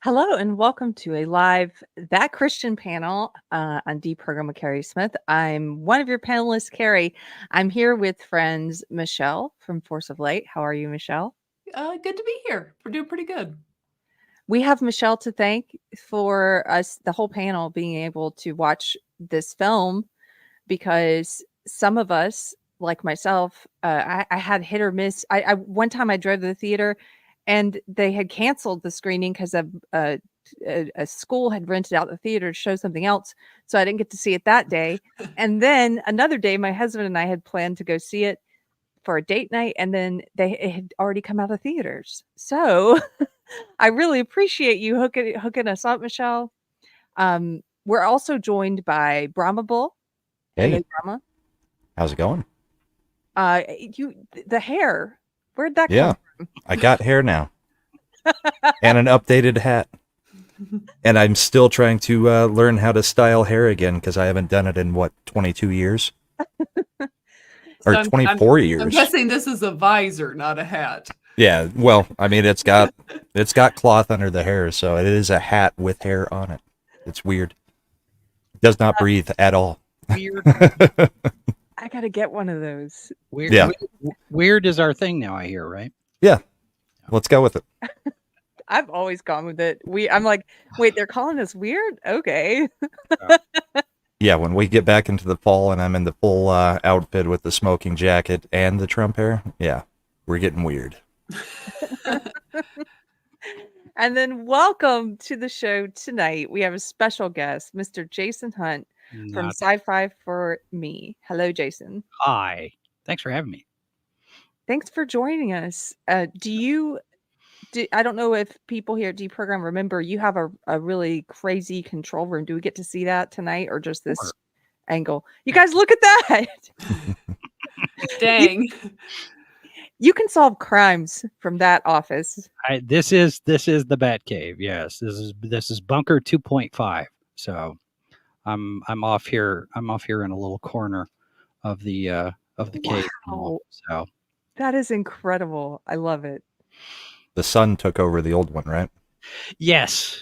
Hello and welcome to a live That Christian panel on Deprogrammed with Keri Smith. I'm one of your panelists, Keri. I'm here with friends Michelle from Force of Light. How are you, Michelle? Good to be here. We're doing pretty good. We have Michelle to thank for us, the whole panel, being able to watch this film because some of us, like myself, I had hit or miss. One time I drove to the theater and they had canceled the screening because a school had rented out the theater to show something else. So I didn't get to see it that day. And then another day, my husband and I had planned to go see it for a date night, and then it had already come out of theaters. So I really appreciate you hooking us up, Michelle. We're also joined by Brahma Bull. Hello, Hey, Brahma. how's it going? You the hair. Where'd that Yeah, come from? I got hair now and an updated hat. And I'm still trying to learn how to style hair again because I haven't done it in, 22 years? So Or I'm, 24 I'm years. guessing this is a visor, not a hat. Yeah, well, I mean, it's got cloth under the hair, so it is a hat with hair on it. It's weird. It does not breathe at all. Weird. I gotta get one of those. Weird. Yeah. Weird is our thing now, I hear, right? Yeah, let's go with it. I've always gone with it. I'm like, wait, they're calling us weird? Okay. Yeah, when we get back into the fall and I'm in the full outfit with the smoking jacket and the Trump hair, yeah, we're getting weird. And then welcome to the show tonight. We have a special guest, Mr. Jason Hunt from Sci-Fi for Me. Hello, Jason. Hi. Thanks for having me. Thanks for joining us. I don't know if people here at Deprogram remember you have a really crazy control room. Do we get to see that tonight or just this angle? You guys look at that. Dang. You can solve crimes from that office. This is the Bat Cave. Yes, this is Bunker 2.5. So, I'm off here. I'm off here in a little corner of the cave. Wow. So That is incredible. I love it. The sun took over the old one, right? yes,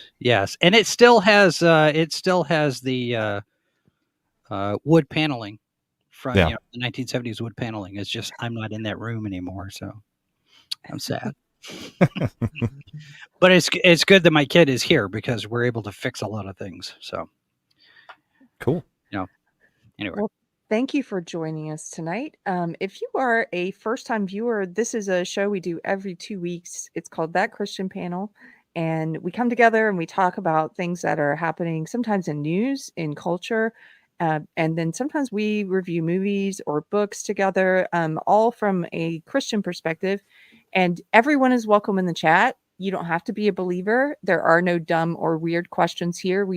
and it still has the wood paneling from Yeah. the 1970s wood paneling. It's just I'm not in that room anymore, so I'm sad. But it's good that my kid is here because we're able to fix a lot of things. So Cool. Anyway. Well, thank you for joining us tonight. If you are a first-time viewer, this is a show we do every 2 weeks. It's called That Christian Panel, and we come together and we talk about things that are happening sometimes in news, in culture, and then sometimes we review movies or books together, all from a Christian perspective. And everyone is welcome in the chat. You don't have to be a believer. There are no dumb or weird questions here.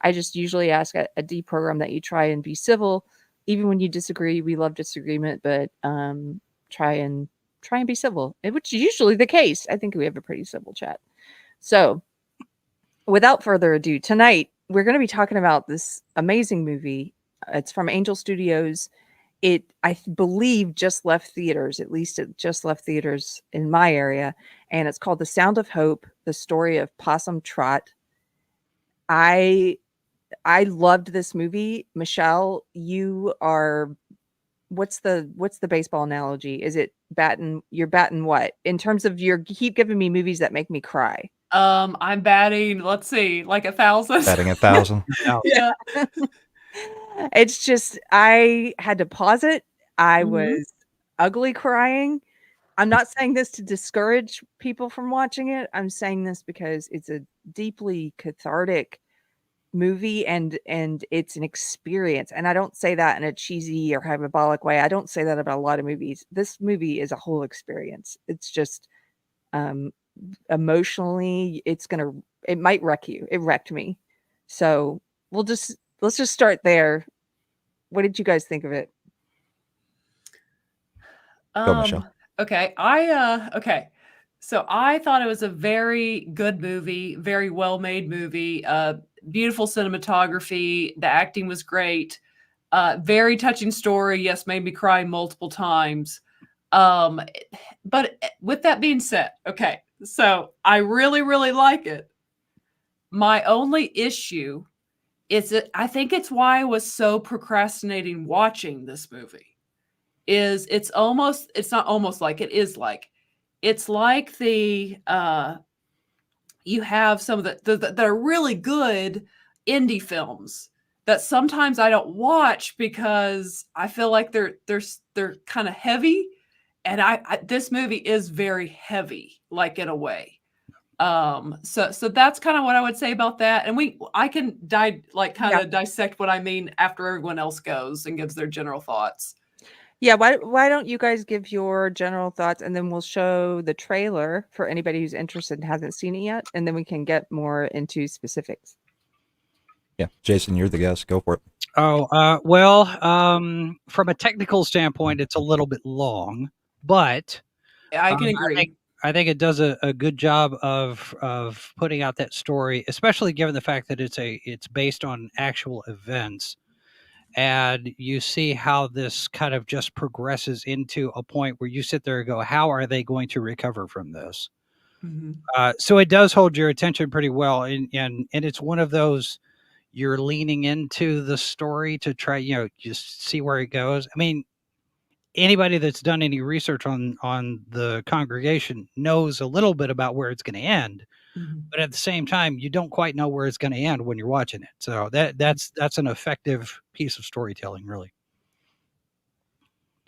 I just usually ask a deprogram that you try and be civil, even when you disagree. We love disagreement, but try and be civil, which is usually the case. I think we have a pretty civil chat. So, without further ado, tonight we're going to be talking about this amazing movie. It's from Angel Studios. It, I believe, just left theaters. At least it just left theaters in my area, and it's called The Sound of Hope: The Story of Possum Trot. I loved this movie. Michelle, you are, what's the baseball analogy? Is it you're batting what? In terms of you keep giving me movies that make me cry. I'm batting, let's see, like 1,000. Batting 1,000. Yeah. It's just, I had to pause it. I was ugly crying. I'm not saying this to discourage people from watching it. I'm saying this because it's a deeply cathartic movie and it's an experience. And I don't say that in a cheesy or hyperbolic way. I don't say that about a lot of movies. This movie is a whole experience. It's just emotionally, it might wreck you. It wrecked me. So let's just start there. What did you guys think of it? Go, Michelle. Okay. Okay. So I thought it was a very good movie, very well-made movie, beautiful cinematography. The acting was great. Very touching story. Yes, made me cry multiple times. But with that being said, okay, so I really, really like it. My only issue is that I think it's why I was so procrastinating watching this movie. It's not almost like it is like it's like you have some of the that are really good indie films that sometimes I don't watch because I feel like they're kind of heavy, and I this movie is very heavy, like in a way. So that's kind of what I would say about that, and I can kind Yeah. of dissect what I mean after everyone else goes and gives their general thoughts. Yeah, why don't you guys give your general thoughts, and then we'll show the trailer for anybody who's interested and hasn't seen it yet, and then we can get more into specifics. Yeah, Jason, you're the guest. Go for it. Well, from a technical standpoint, it's a little bit long, but I can agree. I think it does a good job of putting out that story, especially given the fact that it's based on actual events. And you see how this kind of just progresses into a point where you sit there and go, how are they going to recover from this? Mhm. So it does hold your attention pretty well. And it's one of those, you're leaning into the story to try, just see where it goes. I mean, anybody that's done any research on the congregation knows a little bit about where it's going to end. Mhm. But at the same time, you don't quite know where it's going to end when you're watching it. So that's an effective piece of storytelling, really.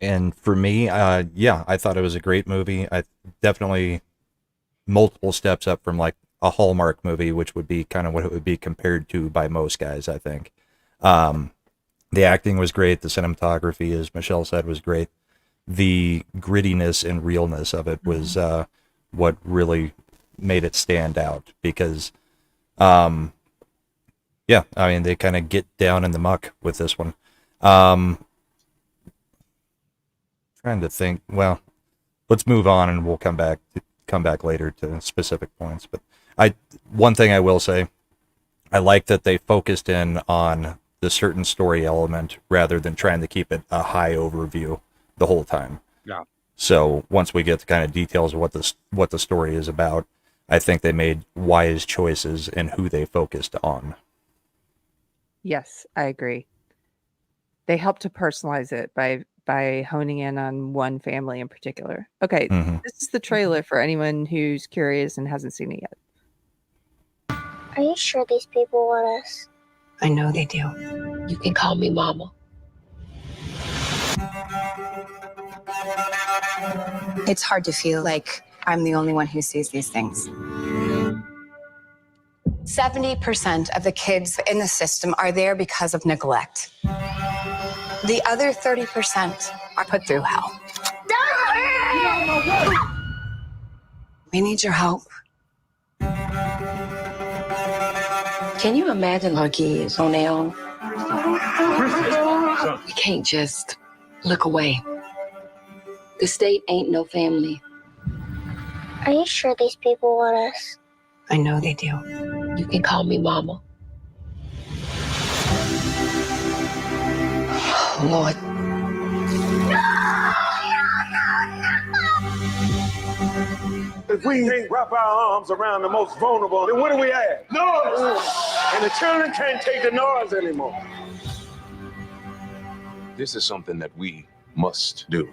And for me, yeah, I thought it was a great movie. I definitely multiple steps up from like a Hallmark movie, which would be kind of what it would be compared to by most guys, I think. The acting was great. The cinematography, as Michelle said, was great. The grittiness and realness of it was what really made it stand out because, yeah, I mean, they kind of get down in the muck with this one. Trying to think. Well, let's move on, and we'll come back later to specific points. But one thing I will say, I like that they focused in on the certain story element rather than trying to keep it a high overview the whole time. Yeah. So once we get the kind of details of what the story is about, I think they made wise choices in who they focused on. Yes, I agree. They help to personalize it by honing in on one family in particular. Okay, Mm-hmm. this is the trailer for anyone who's curious and hasn't seen it yet. Are you sure these people want us? I know they do. You can call me Mama. It's hard to feel like I'm the only one who sees these things. 70% of the kids in the system are there because of neglect. The other 30% are put through hell. We need your help. Can you imagine our kids on their own? We can't just look away. The state ain't no family. Are you sure these people want us? I know they do. You can call me Mama. Oh, Lord. If we can't wrap our arms around the most vulnerable, then what do we have? Noise! And the children can't take the noise anymore. This is something that we must do.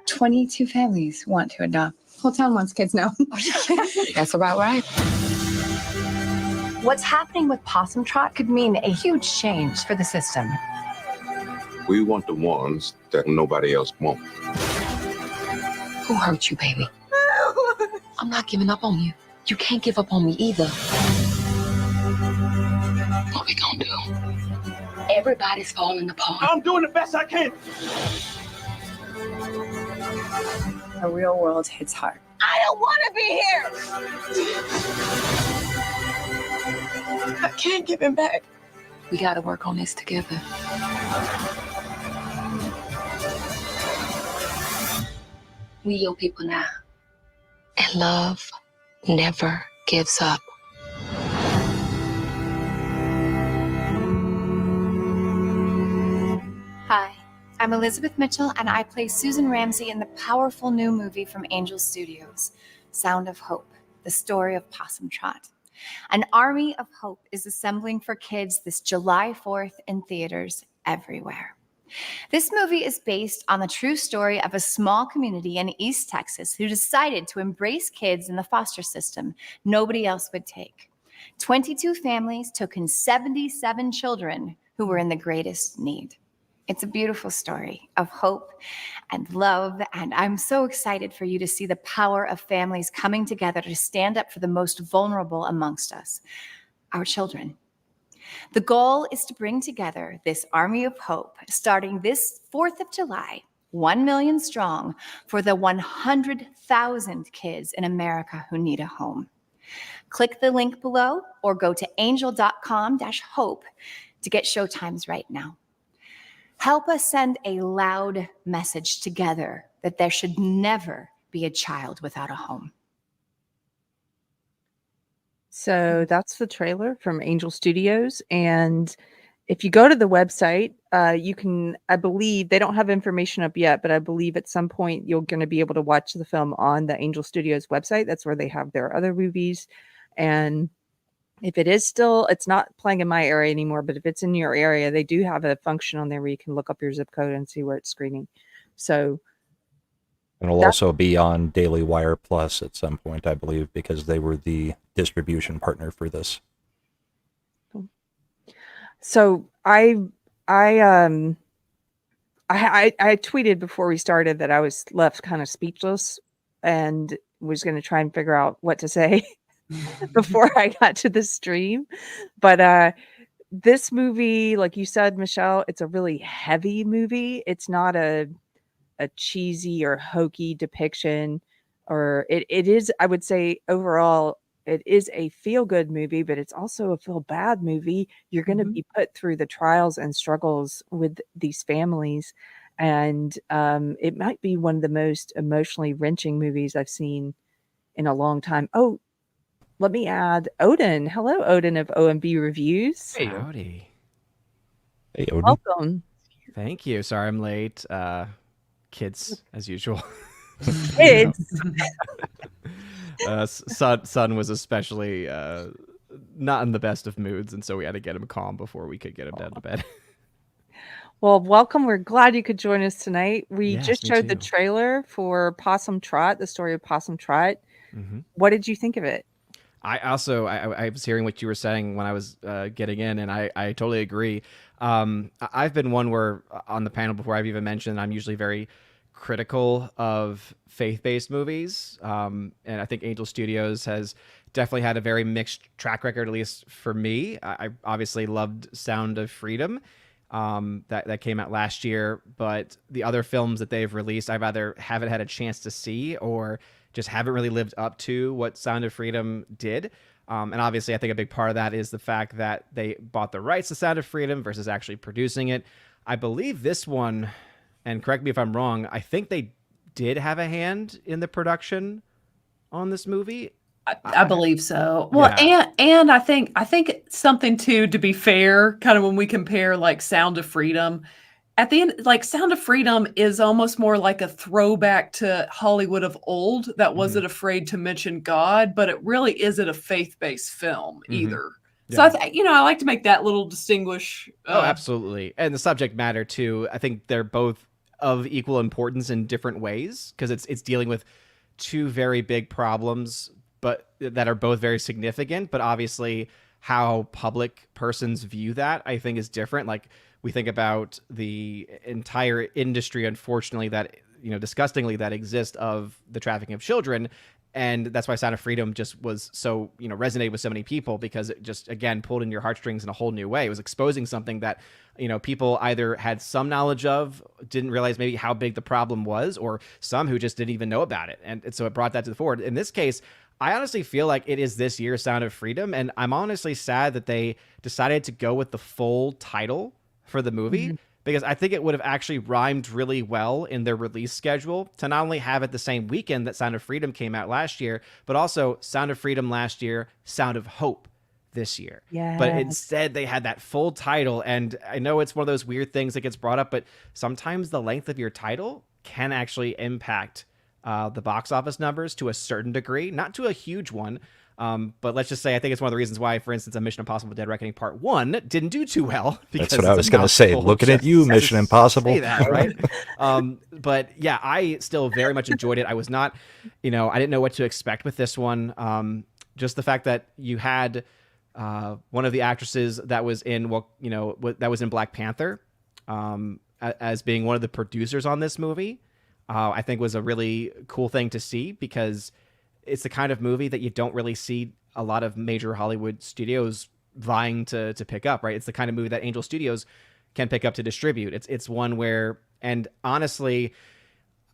22 families want to adopt. Whole town wants kids now. That's about right. What's happening with Possum Trot could mean a huge change for the system. We want the ones that nobody else wants. Who hurt you, baby? I'm not giving up on you. You can't give up on me either. What we gonna do? Everybody's falling apart. I'm doing the best I can. The real world hits hard. I don't want to be here! I can't give him back. We gotta work on this together. We your people now. And love never gives up. Hi, I'm Elizabeth Mitchell, and I play Susan Ramsey in the powerful new movie from Angel Studios, Sound of Hope, the story of Possum Trot. An army of hope is assembling for kids this July 4th in theaters everywhere. This movie is based on the true story of a small community in East Texas who decided to embrace kids in the foster system nobody else would take. 22 families took in 77 children who were in the greatest need. It's a beautiful story of hope and love, and I'm so excited for you to see the power of families coming together to stand up for the most vulnerable amongst us, our children. The goal is to bring together this army of hope starting this 4th of July, 1 million strong, for the 100,000 kids in America who need a home. Click the link below or go to angel.com/hope to get showtimes right now. Help us send a loud message together that there should never be a child without a home. So that's the trailer from Angel Studios. And if you go to the website, you can, I believe, they don't have information up yet, but I believe at some point you're going to be able to watch the film on the Angel Studios website. That's where they have their other movies. And if it is still, it's not playing in my area anymore, but if it's in your area, they do have a function on there where you can look up your zip code and see where it's screening. So it'll also be on Daily Wire Plus at some point, I believe, because they were the distribution partner for this. So I tweeted before we started that I was left kind of speechless and was going to try and figure out what to say before I got to the stream. But this movie, like you said, Michelle, it's a really heavy movie. It's not a cheesy or hokey depiction, or it is, I would say, overall, it is a feel-good movie, but it's also a feel-bad movie. You're going to be put through the trials and struggles with these families. And it might be one of the most emotionally wrenching movies I've seen in a long time. Oh, let me add Odin. Hello, Odin of OMB Reviews. Hey, howdy. Hey, Odin. Welcome. Thank you. Sorry I'm late. Kids, as usual. Kids. Son was especially not in the best of moods, and so we had to get him calm before we could get him down to bed. Well, welcome. We're glad you could join us tonight. We Yes, just me showed the too. trailer for Possum Trot, the story of Possum Trot. Mhm. What did you think of it? I was hearing what you were saying when I was getting in, and I totally agree. I've been one where on the panel before I've even mentioned I'm usually very critical of faith-based movies, and I think Angel Studios has definitely had a very mixed track record, at least for me. I obviously loved Sound of Freedom, that came out last year, but the other films that they've released, I've either haven't had a chance to see or just haven't really lived up to what Sound of Freedom did. And obviously, I think a big part of that is the fact that they bought the rights to Sound of Freedom versus actually producing it. I believe this one, and correct me if I'm wrong, I think they did have a hand in the production on this movie. I believe so. Well, Yeah. and I think something too, to be fair, kind of when we compare like Sound of Freedom, at the end, like Sound of Freedom is almost more like a throwback to Hollywood of old that wasn't afraid to mention God, but it really isn't a faith-based film either. So Yeah. I like to make that little distinguish. Oh, absolutely. And the subject matter too, I think they're both of equal importance in different ways, because it's dealing with two very big problems, but that are both very significant. But obviously how public persons view that, I think, is different. Like we think about the entire industry, unfortunately, that, disgustingly, that exists of the trafficking of children. And that's why Sound of Freedom just was so, resonated with so many people, because it just, again, pulled in your heartstrings in a whole new way. It was exposing something that, people either had some knowledge of, didn't realize maybe how big the problem was, or some who just didn't even know about it. And so it brought that to the forward. In this case, I honestly feel like it is this year's Sound of Freedom. And I'm honestly sad that they decided to go with the full title for the movie, because I think it would have actually rhymed really well in their release schedule to not only have it the same weekend that Sound of Freedom came out last year, but also Sound of Freedom last year, Sound of Hope this year. Yeah. But instead they had that full title. And I know it's one of those weird things that gets brought up, but sometimes the length of your title can actually impact the box office numbers to a certain degree, not to a huge one. But let's just say I think it's one of the reasons why, for instance, a Mission Impossible Dead Reckoning Part 1 didn't do too well. That's what I was going to say. Looking at you, Mission Impossible. Say that, right? But yeah, I still very much enjoyed it. I was not, I didn't know what to expect with this one. Just the fact that you had one of the actresses that was in, that was in Black Panther as being one of the producers on this movie, I think was a really cool thing to see, because it's the kind of movie that you don't really see a lot of major Hollywood studios vying to pick up, right? It's the kind of movie that Angel Studios can pick up to distribute. It's one where, and honestly,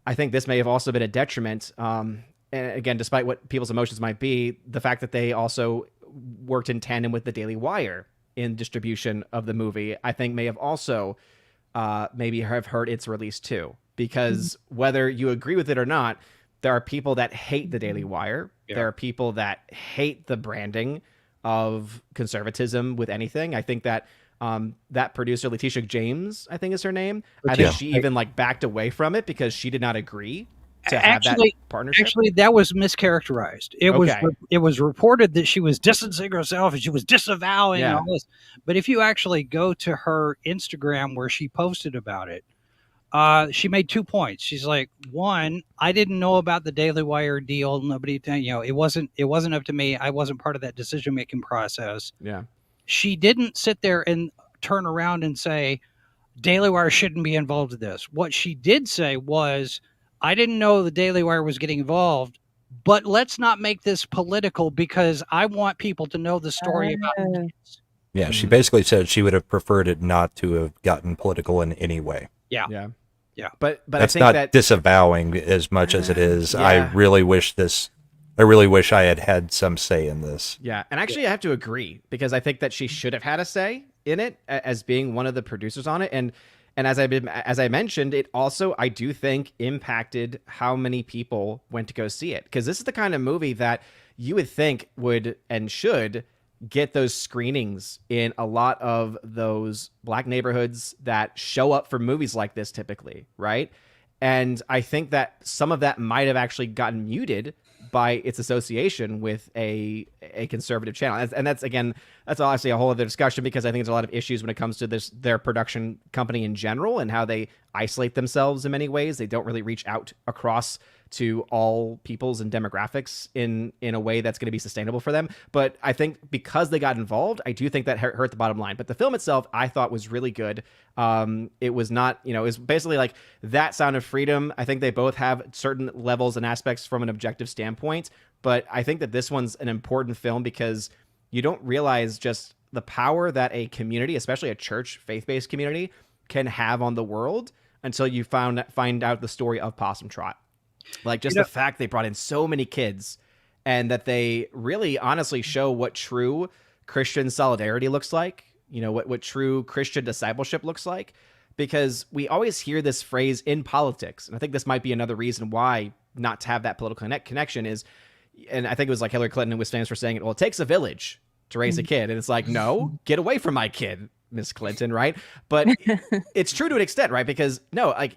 I think this may have also been a detriment. And again, despite what people's emotions might be, the fact that they also worked in tandem with the Daily Wire in distribution of the movie, I think may have also maybe have hurt its release too. Because whether you agree with it or not, there are people that hate the Daily Wire. Yeah. There are people that hate the branding of conservatism with anything. I think that that producer, Letitia James, I think is her name. I think she even backed away from it because she did not agree to have that partnership. Actually, that was mischaracterized. It was reported that she was distancing herself and she was disavowing all this. But if you actually go to her Instagram where she posted about it, she made 2 points. She's like, one, I didn't know about the Daily Wire deal. Nobody, it wasn't up to me. I wasn't part of that decision-making process. Yeah. She didn't sit there and turn around and say, Daily Wire shouldn't be involved in this. What she did say was, I didn't know the Daily Wire was getting involved, but let's not make this political because I want people to know the story about kids. Yeah, she basically said she would have preferred it not to have gotten political in any way. Yeah. Yeah. Yeah. But that's I think not disavowing as much as it is. Yeah. I really wish I had some say in this. Yeah. And actually, I have to agree, because I think that she should have had a say in it as being one of the producers on it. And as I mentioned, it also, I do think, impacted how many people went to go see it. Because this is the kind of movie that you would think would and should get those screenings in a lot of those Black neighborhoods that show up for movies like this typically, right? And I think that some of that might have actually gotten muted by its association with a conservative channel. And that's obviously a whole other discussion, because I think there's a lot of issues when it comes to their production company in general and how they isolate themselves in many ways. They don't really reach out across to all peoples and demographics in a way that's going to be sustainable for them. But I think because they got involved, I do think that hurt the bottom line. But the film itself, I thought, was really good. It was not, it was basically like that Sound of Freedom. I think they both have certain levels and aspects from an objective standpoint. But I think that this one's an important film because you don't realize just the power that a community, especially a church, faith-based community, can have on the world until you find out the story of Possum Trot. Like just the fact they brought in so many kids, and that they really honestly show what true Christian solidarity looks like, what true Christian discipleship looks like, because we always hear this phrase in politics. And I think this might be another reason why not to have that political connection is, and I think it was like Hillary Clinton was famous for saying it, well, it takes a village to raise a kid. And it's like, no, get away from my kid, Miss Clinton, right? But it's true to an extent, right? Because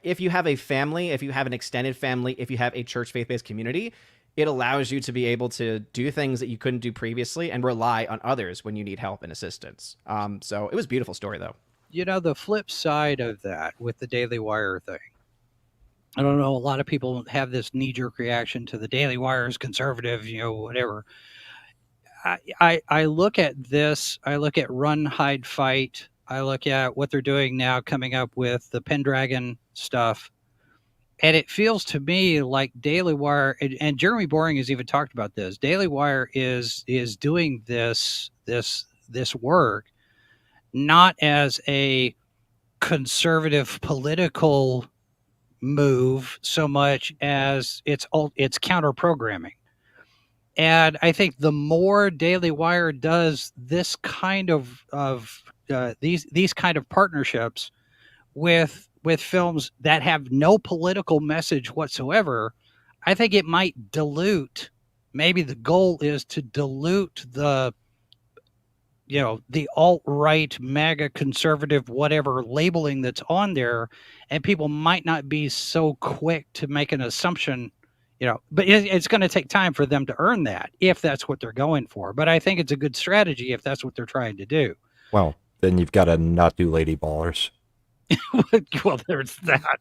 if you have a family, if you have an extended family, if you have a church faith-based community, it allows you to be able to do things that you couldn't do previously and rely on others when you need help and assistance. So it was a beautiful story, though. The flip side of that with the Daily Wire thing, I don't know, a lot of people have this knee-jerk reaction to the Daily Wire is conservative, whatever. I look at this, I look at Run, Hide, Fight, I look at what they're doing now, coming up with the Pendragon stuff, and it feels to me like Daily Wire, and Jeremy Boring has even talked about this, Daily Wire is doing this work not as a conservative political move so much as it's counter-programming. And I think the more Daily Wire does this kind of these kind of partnerships with films that have no political message whatsoever, I think it might dilute. Maybe the goal is to dilute the alt-right, MAGA, conservative, whatever labeling that's on there, and people might not be so quick to make an assumption but it's going to take time for them to earn that if that's what they're going for. But I think it's a good strategy if that's what they're trying to do. Well, then you've got to not do Lady Ballers. Well, there's that.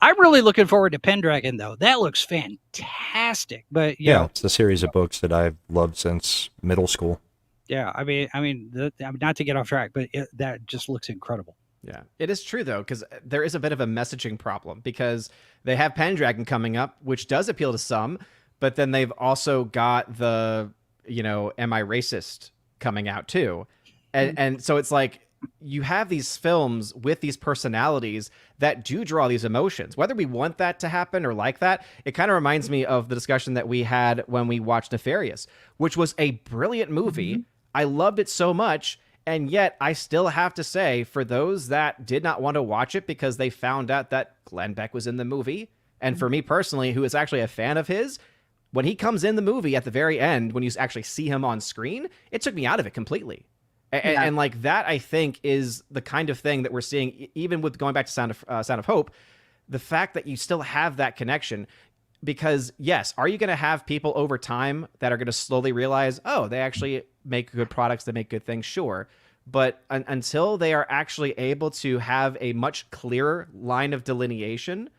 I'm really looking forward to Pendragon, though. That looks fantastic. But Yeah, it's a series of books that I've loved since middle school. Yeah, I mean, not to get off track, but that just looks incredible. Yeah, it is true though, because there is a bit of a messaging problem because they have Pendragon coming up, which does appeal to some, but then they've also got the, Am I Racist coming out too, and so it's like you have these films with these personalities that do draw these emotions, whether we want that to happen or like that. It kind of reminds me of the discussion that we had when we watched Nefarious, which was a brilliant movie. I loved it so much. And yet I still have to say, for those that did not want to watch it because they found out that Glenn Beck was in the movie, and for me personally, who is actually a fan of his, when he comes in the movie at the very end, when you actually see him on screen, it took me out of it completely. And like that, I think, is the kind of thing that we're seeing, even with going back to Sound of Hope, the fact that you still have that connection. Because yes, are you going to have people over time that are going to slowly realize, oh, they actually make good products, they make good things? Sure. But until they are actually able to have a much clearer line of delineation,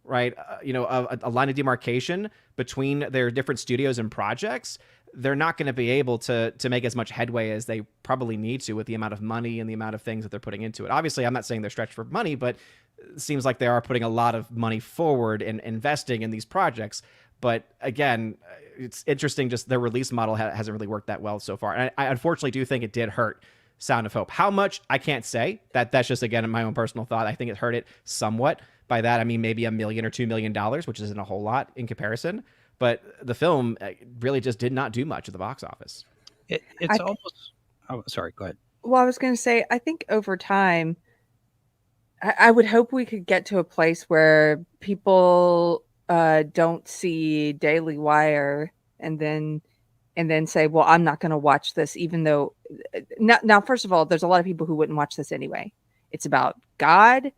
right? A line of demarcation between their different studios and projects, they're not going to be able to make as much headway as they probably need to with the amount of money and the amount of things that they're putting into it. Obviously, I'm not saying they're stretched for money, but it seems like they are putting a lot of money forward and investing in these projects. But again, it's interesting, just their release model hasn't really worked that well so far. And I unfortunately do think it did hurt Sound of Hope. How much, I can't say. That's just, again, my own personal thought. I think it hurt it somewhat. By that, I mean maybe $1 million or $2 million, which isn't a whole lot in comparison. But the film really just did not do much at the box office. It's almost... Oh, sorry, go ahead. Well, I was going to say, I think over time, I would hope we could get to a place where people don't see Daily Wire and then say, well, I'm not going to watch this, even though now, first of all, there's a lot of people who wouldn't watch this anyway. It's about God.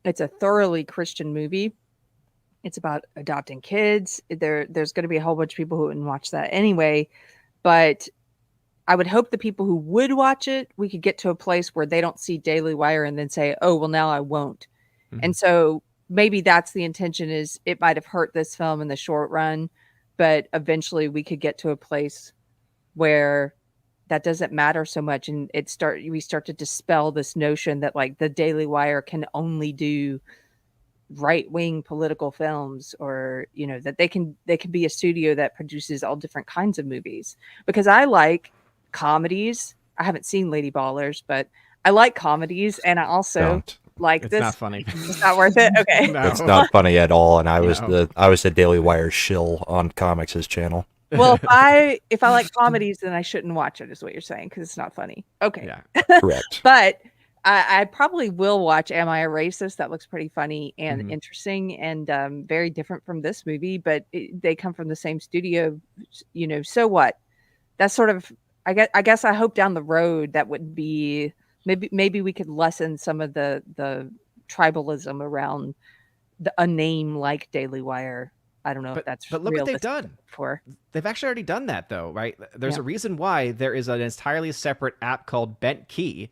It's a thoroughly Christian movie. It's about adopting kids. There's going to be a whole bunch of people who wouldn't watch that anyway. But I would hope the people who would watch it, we could get to a place where they don't see Daily Wire and then say, oh, well, now I won't. And so maybe that's the intention, is it might have hurt this film in the short run, but eventually we could get to a place where that doesn't matter so much. And we start to dispel this notion that like the Daily Wire can only do right-wing political films, or, that they can be a studio that produces all different kinds of movies. Because I like comedies. I haven't seen Lady Ballers, but I like comedies, and I also like this. It's not funny. It's not worth it. Okay. No. It's not funny at all. And I was the Daily Wire shill on Comics' channel. Well, if I like comedies, then I shouldn't watch it, is what you're saying, because it's not funny. Okay. Yeah. Correct. But I probably will watch Am I a Racist? That looks pretty funny and interesting, and very different from this movie, but they come from the same studio, so what? That's sort of, I guess I hope down the road that would be, maybe we could lessen some of the tribalism around a name like Daily Wire. I don't know if that's but look what they've done. They've actually already done that, though, right? There's a reason why there is an entirely separate app called Bent Key.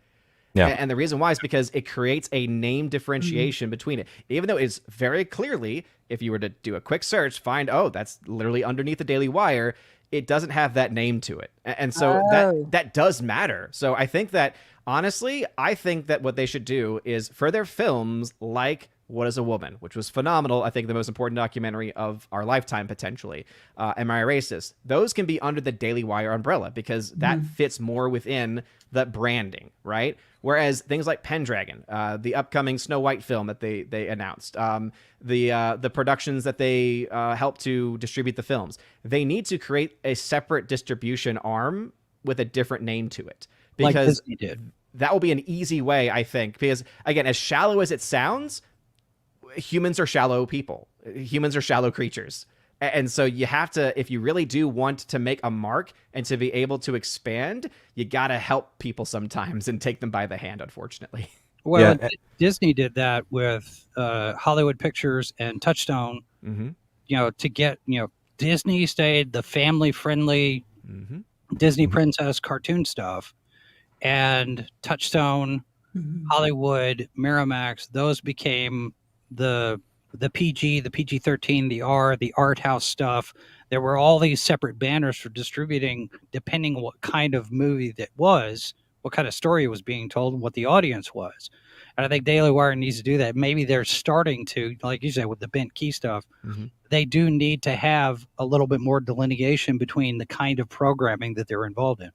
Yeah. And the reason why is because it creates a name differentiation between it. Even though it's very clearly, if you were to do a quick search, find, that's literally underneath the Daily Wire, it doesn't have that name to it. And so that does matter. So I think that, honestly, what they should do is, for their films like What is a Woman, which was phenomenal, I think the most important documentary of our lifetime, potentially, Am I a Racist? Those can be under the Daily Wire umbrella, because that fits more within the branding, right? Whereas things like Pendragon, the upcoming Snow White film that they announced, the productions that they help to distribute the films, they need to create a separate distribution arm with a different name to it. Because like Disney did. That will be an easy way, I think. Because, again, as shallow as it sounds, humans are shallow people. Humans are shallow creatures. And so you have to, if you really do want to make a mark and to be able to expand, you got to help people sometimes and take them by the hand, unfortunately. Well, Disney did that with Hollywood Pictures and Touchstone, to get, Disney stayed the family-friendly Disney princess cartoon stuff, and Touchstone, Hollywood, Miramax, those became the PG, the PG-13, the R, the art house stuff. There were all these separate banners for distributing, depending on what kind of movie that was, what kind of story was being told, and what the audience was. And I think Daily Wire needs to do that. Maybe they're starting to, like you said, with the bent key stuff, they do need to have a little bit more delineation between the kind of programming that they're involved in.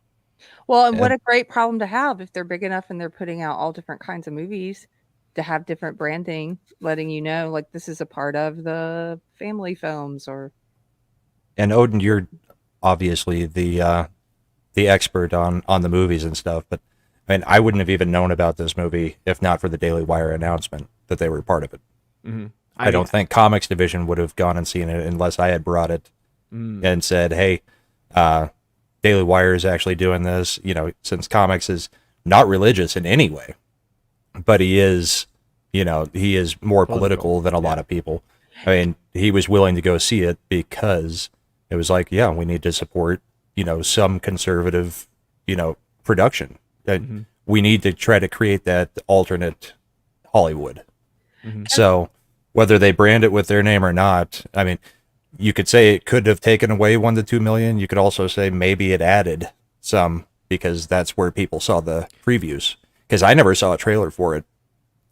Well, and what a great problem to have if they're big enough and they're putting out all different kinds of movies, to have different branding, letting you know, like, this is a part of the family films. Or And Odin, you're obviously the expert on the movies and stuff, but I mean, I wouldn't have even known about this movie if not for the Daily Wire announcement that they were part of it. I don't think Comics Division would have gone and seen it unless I had brought it and said, hey, Daily Wire is actually doing this, you know, since Comics is not religious in any way, but he is, you know, he is more political than a lot of people. I mean, he was willing to go see it because it was like, yeah, we need to support, you know, some conservative, you know, production. We need to try to create that alternate Hollywood. So whether they brand it with their name or not, I mean, you could say it could have taken away 1 to 2 million. You could also say maybe it added some because that's where people saw the previews. Because I never saw a trailer for it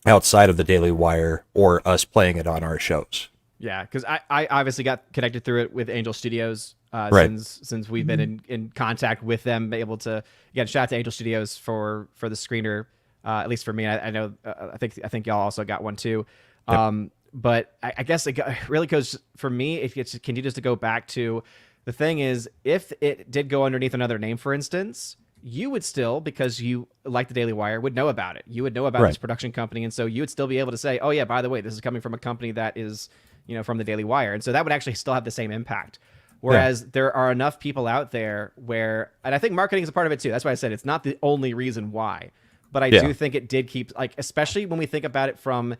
outside of the Daily Wire or us playing it on our shows. Yeah, because I obviously got connected through it with Angel Studios since we've been in contact with them, able to, again, shout out to Angel Studios for the screener, at least for me. I know I think y'all also got one too. Yep. But I guess it really goes, for me, it continues to go back to, the thing is, if it did go underneath another name, for instance, you would still, because you, like the Daily Wire, would know about it. You would know about this production company, and so you would still be able to say, oh yeah, by the way, this is coming from a company that is, you know, from the Daily Wire. And so that would actually still have the same impact. Whereas there are enough people out there where, and I think marketing is a part of it too. That's why I said it's not the only reason why, but I do think it did keep, like, especially when we think about it from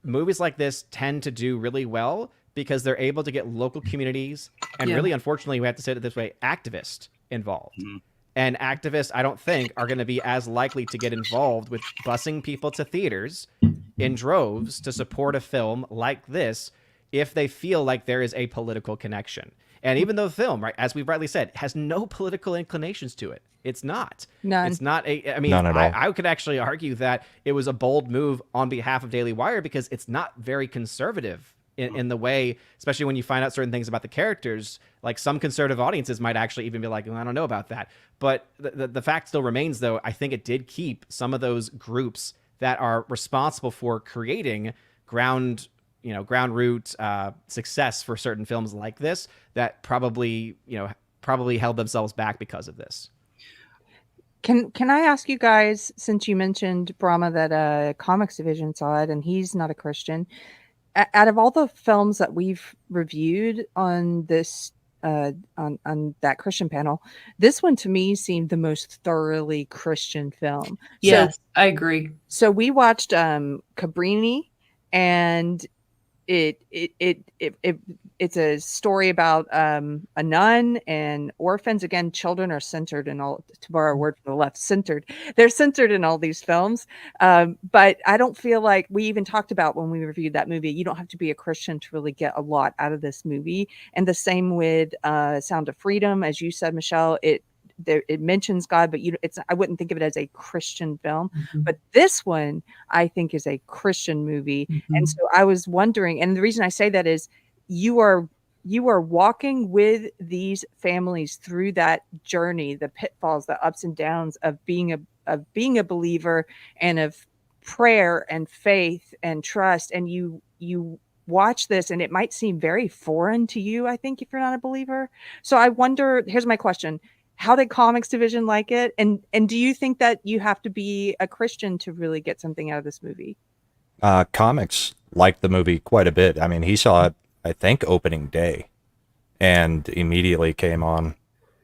movies like this tend to do really well because they're able to get local communities and really, unfortunately, we have to say it this way, activists involved. And activists, I don't think, are going to be as likely to get involved with busing people to theaters in droves to support a film like this if they feel like there is a political connection. And even though the film, right, as we've rightly said, has no political inclinations to it, it's not. None. It's not I mean, None at all. I could actually argue that it was a bold move on behalf of Daily Wire because it's not very conservative in the way, especially when you find out certain things about the characters. Like, some conservative audiences might actually even be like, I don't know about that. But the fact still remains, though, I think it did keep some of those groups that are responsible for creating ground root success for certain films like this that probably held themselves back because of this. Can I ask you guys, since you mentioned, Brahma, that Comics Division saw it and he's not a Christian, out of all the films that we've reviewed on this on that Christian panel, this one to me seemed the most thoroughly Christian film. Yes, I agree. So we watched Cabrini, and it's a story about a nun and orphans. Again, children are centered in all, to borrow a word from the left, centered. They're centered in all these films. But I don't feel like, we even talked about when we reviewed that movie, you don't have to be a Christian to really get a lot out of this movie. And the same with Sound of Freedom, as you said, Michelle. It mentions God, but I wouldn't think of it as a Christian film. But this one, I think, is a Christian movie. And so I was wondering, and the reason I say that is you are walking with these families through that journey, the pitfalls, the ups and downs of being a believer, and of prayer and faith and trust. And you watch this, and it might seem very foreign to you, I think, if you're not a believer. So I wonder, here's my question: how did Comics Division like it? And do you think that you have to be a Christian to really get something out of this movie? Comics liked the movie quite a bit. I mean, he saw it, I think, opening day, and immediately came on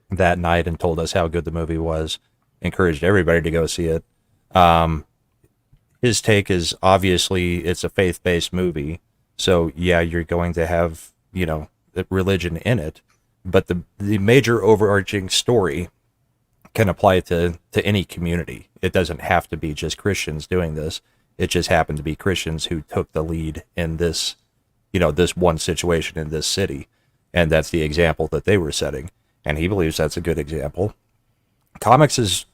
that night and told us how good the movie was, encouraged everybody to go see it. His take is, obviously, it's a faith-based movie. So yeah, you're going to have, religion in it, but the major overarching story can apply to any community. It doesn't have to be just Christians doing this. It just happened to be Christians who took the lead in this, this one situation in this city. And that's the example that they were setting. And he believes that's a good example. Comics is,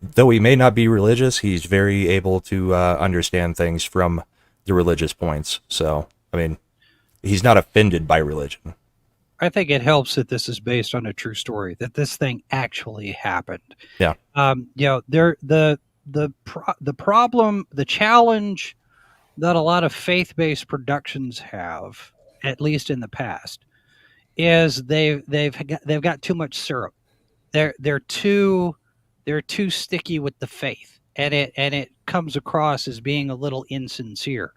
though he may not be religious, he's very able to understand things from the religious points. So, I mean, he's not offended by religion. I think it helps that this is based on a true story, that this thing actually happened. Yeah. The problem, the challenge that a lot of faith-based productions have, at least in the past, is they've got too much syrup. They're too sticky with the faith, and it comes across as being a little insincere.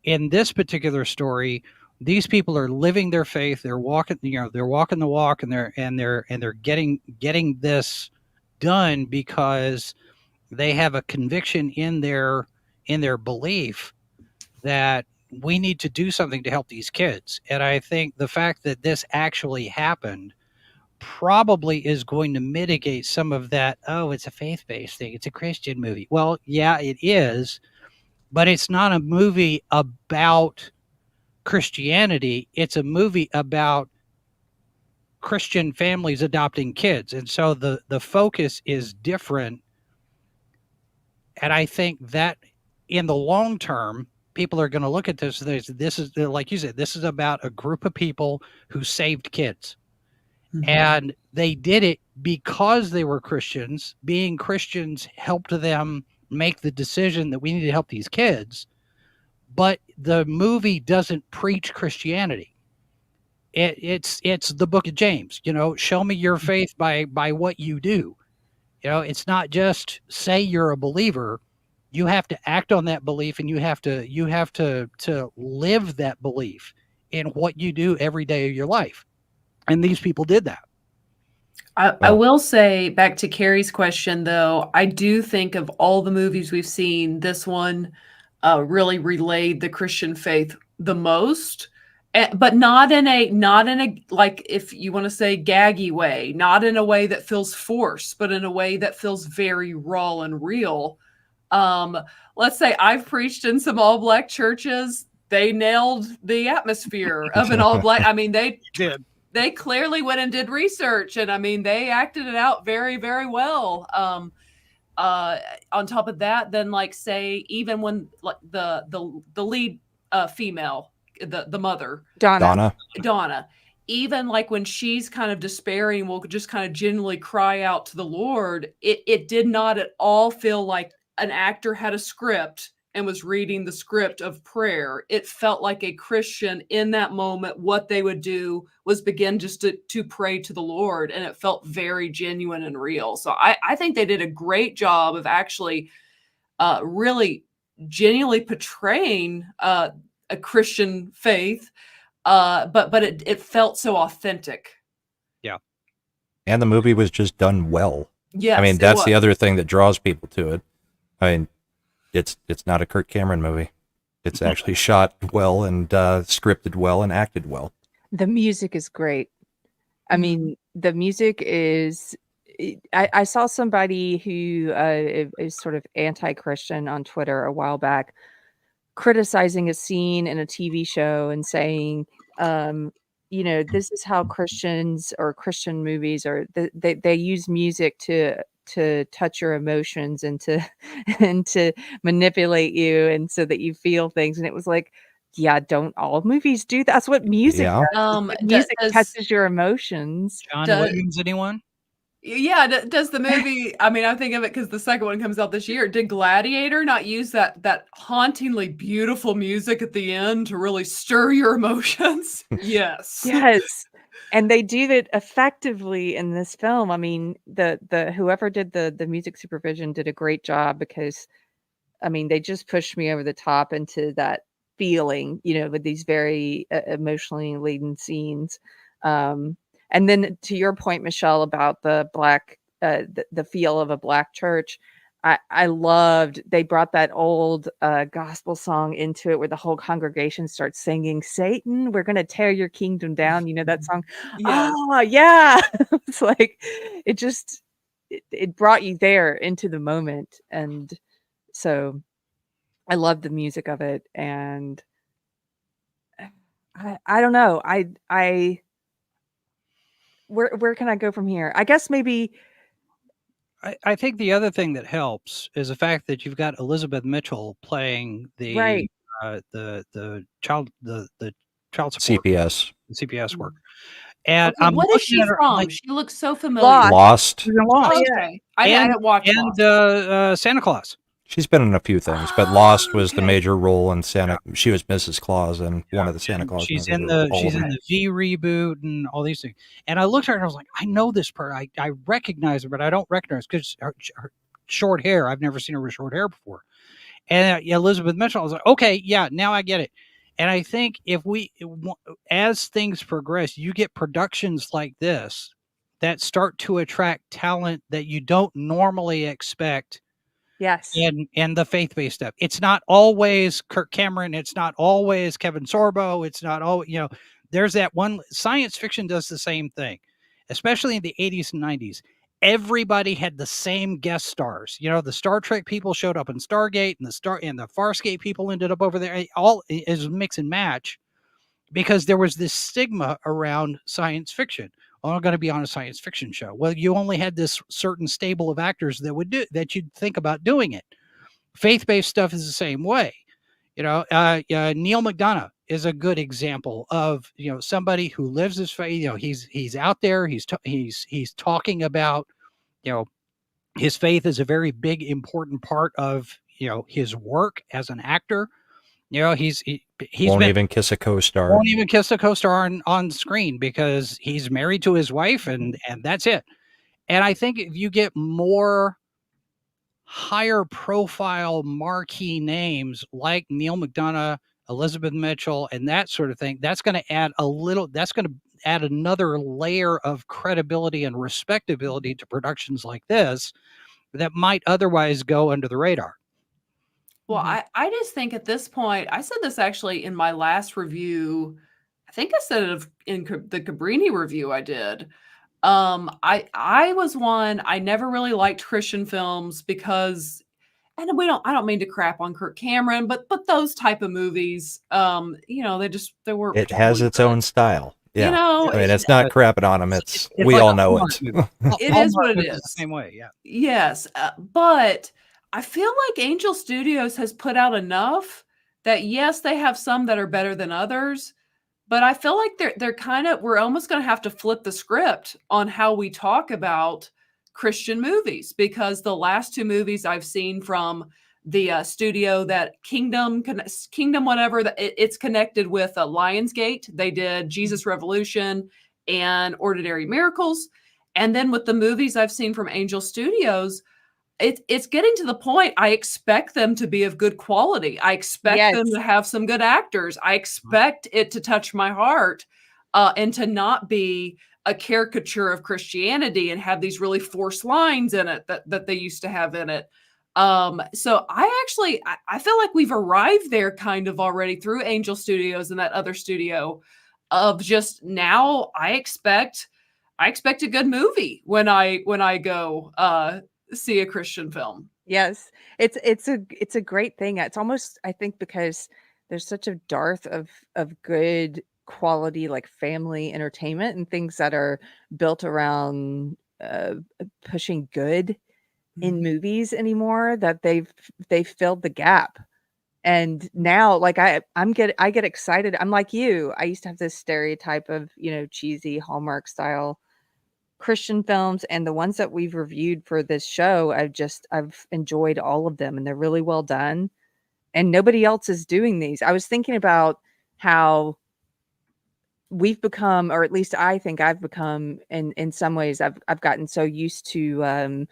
In this particular story, these people are living their faith. They're walking, they're walking the walk, and they're getting this done because they have a conviction in their belief that we need to do something to help these kids. And I think the fact that this actually happened probably is going to mitigate some of that. Oh, it's a faith-based thing. It's a Christian movie. Well, yeah, it is, but it's not a movie about Christianity. It's a movie about Christian families adopting kids. And so the focus is different. And I think that in the long term, people are going to look at this. This is, like you said, this is about a group of people who saved kids. Mm-hmm. And they did it because they were Christians. Being Christians helped them make the decision that we need to help these kids. But the movie doesn't preach Christianity. It's the book of James. Show me your faith by what you do. It's not just say you're a believer. You have to act on that belief, and you have to live that belief in what you do every day of your life. And these people did that. I will say, back to Keri's question, though, I do think of all the movies we've seen, this one really relayed the Christian faith the most, but not in a like, if you want to say, gaggy way, not in a way that feels forced, but in a way that feels very raw and real. Let's say I've preached in some all black churches. They nailed the atmosphere of an all black. I mean, they did. They clearly went and did research, and I mean, they acted it out very, very well. On top of that, then, like, say, even when, like, the lead female, the mother, Donna, even like when she's kind of despairing, will just kind of genuinely cry out to the Lord. It did not at all feel like an actor had a script and was reading the script of prayer. It felt like a Christian in that moment. What they would do was begin just to pray to the Lord, and it felt very genuine and real. So I think they did a great job of actually really genuinely portraying a Christian faith, but it felt so authentic. Yeah. And the movie was just done well. Yes, I mean, that's the other thing that draws people to it. I mean, it's not a Kirk Cameron movie. It's actually shot well and scripted well and acted well. The music is great. I mean, the music is... I saw somebody who is sort of anti-Christian on Twitter a while back criticizing a scene in a TV show and saying, this is how Christians or Christian movies are. They use music to touch your emotions and to manipulate you, and so that you feel things. And it was like, yeah, don't all movies do that? That's what music does. Music touches your emotions. John Williams, anyone? Yeah, does the movie, I mean, I think of it because the second one comes out this year. Did Gladiator not use that hauntingly beautiful music at the end to really stir your emotions? Yes. Yes. And they do it effectively in this film. I mean, the whoever did the music supervision did a great job, because, I mean, they just pushed me over the top into that feeling, with these very emotionally laden scenes. And then to your point, Michelle, about the black, the feel of a black church, I loved they brought that old gospel song into it where the whole congregation starts singing, Satan, we're gonna tear your kingdom down. You know that song? Yes. Oh yeah. It's like it just it brought you there into the moment. And so I love the music of it. And I don't know. I where can I go from here? I guess maybe I think the other thing that helps is the fact that you've got Elizabeth Mitchell playing right. the child support, CPS. the CPS work, and Okay, I'm what is looking she at her from? like She looks so familiar. Lost. Lost. she's in Lost. Oh, yeah. Okay. I didn't watch Lost. And Santa Claus. She's been in a few things, but Lost was the Okay. major role in Santa. She was Mrs. Claus in one of the Santa Claus She's movies. in or the all she's of in them. the V reboot and all these things. And I looked at her and I was like, I know this person. I recognize her, but I don't recognize because her short hair. I've never seen her with short hair before. And Elizabeth Mitchell, I was like, okay, yeah, now I get it. And I think as things progress, you get productions like this that start to attract talent that you don't normally expect Yes. in the faith-based stuff. It's not always Kirk Cameron. It's not always Kevin Sorbo. It's not all, there's that one. Science fiction does the same thing, especially in the 80s and 90s. Everybody had the same guest stars. The Star Trek people showed up in Stargate, and the Farscape people ended up over there. All is mix and match because there was this stigma around science fiction. Oh, I'm going to be on a science fiction show. Well, you only had this certain stable of actors that you'd think about doing it. Faith-based stuff is the same way. Neil McDonough is a good example of somebody who lives his faith. He's out there. He's talking about his faith is a very big important part of his work as an actor. He's Won't even kiss a co-star. Won't even kiss a co-star on screen because he's married to his wife and that's it. And I think if you get more higher profile marquee names like Neil McDonough, Elizabeth Mitchell, and that sort of thing, that's going to add another layer of credibility and respectability to productions like this that might otherwise go under the radar. Well, I just think at this point, I said this actually in my last review. I think I said it in the Cabrini review I did. I was one, I never really liked Christian films because, and I don't mean to crap on Kirk Cameron, but those type of movies, they weren't. It has its own style. Yeah. I mean, it's not crapping on them. It's we like all know it. It is what it is. The same way, yeah. Yes, but I feel like Angel Studios has put out enough that yes, they have some that are better than others, but I feel like we're almost going to have to flip the script on how we talk about Christian movies because the last two movies I've seen from the studio that Kingdom whatever it's connected with Lionsgate. They did Jesus Revolution and Ordinary Miracles, and then with the movies I've seen from Angel Studios, it's getting to the point I expect them to be of good quality. I expect them to have some good actors. I expect it to touch my heart and to not be a caricature of Christianity and have these really forced lines in it that they used to have in it. So I feel like we've arrived there kind of already through Angel Studios and that other studio of just now I expect a good movie when I go see a Christian film. Yes. It's a great thing. It's almost, I think, because there's such a dearth of good quality like family entertainment and things that are built around pushing good in movies anymore that they've filled the gap. And now like I get excited. I'm like you. I used to have this stereotype of, cheesy Hallmark style Christian films, and the ones that we've reviewed for this show, I've enjoyed all of them and they're really well done. And nobody else is doing these. I was thinking about how we've become, or at least I think I've become in some ways I've gotten so used to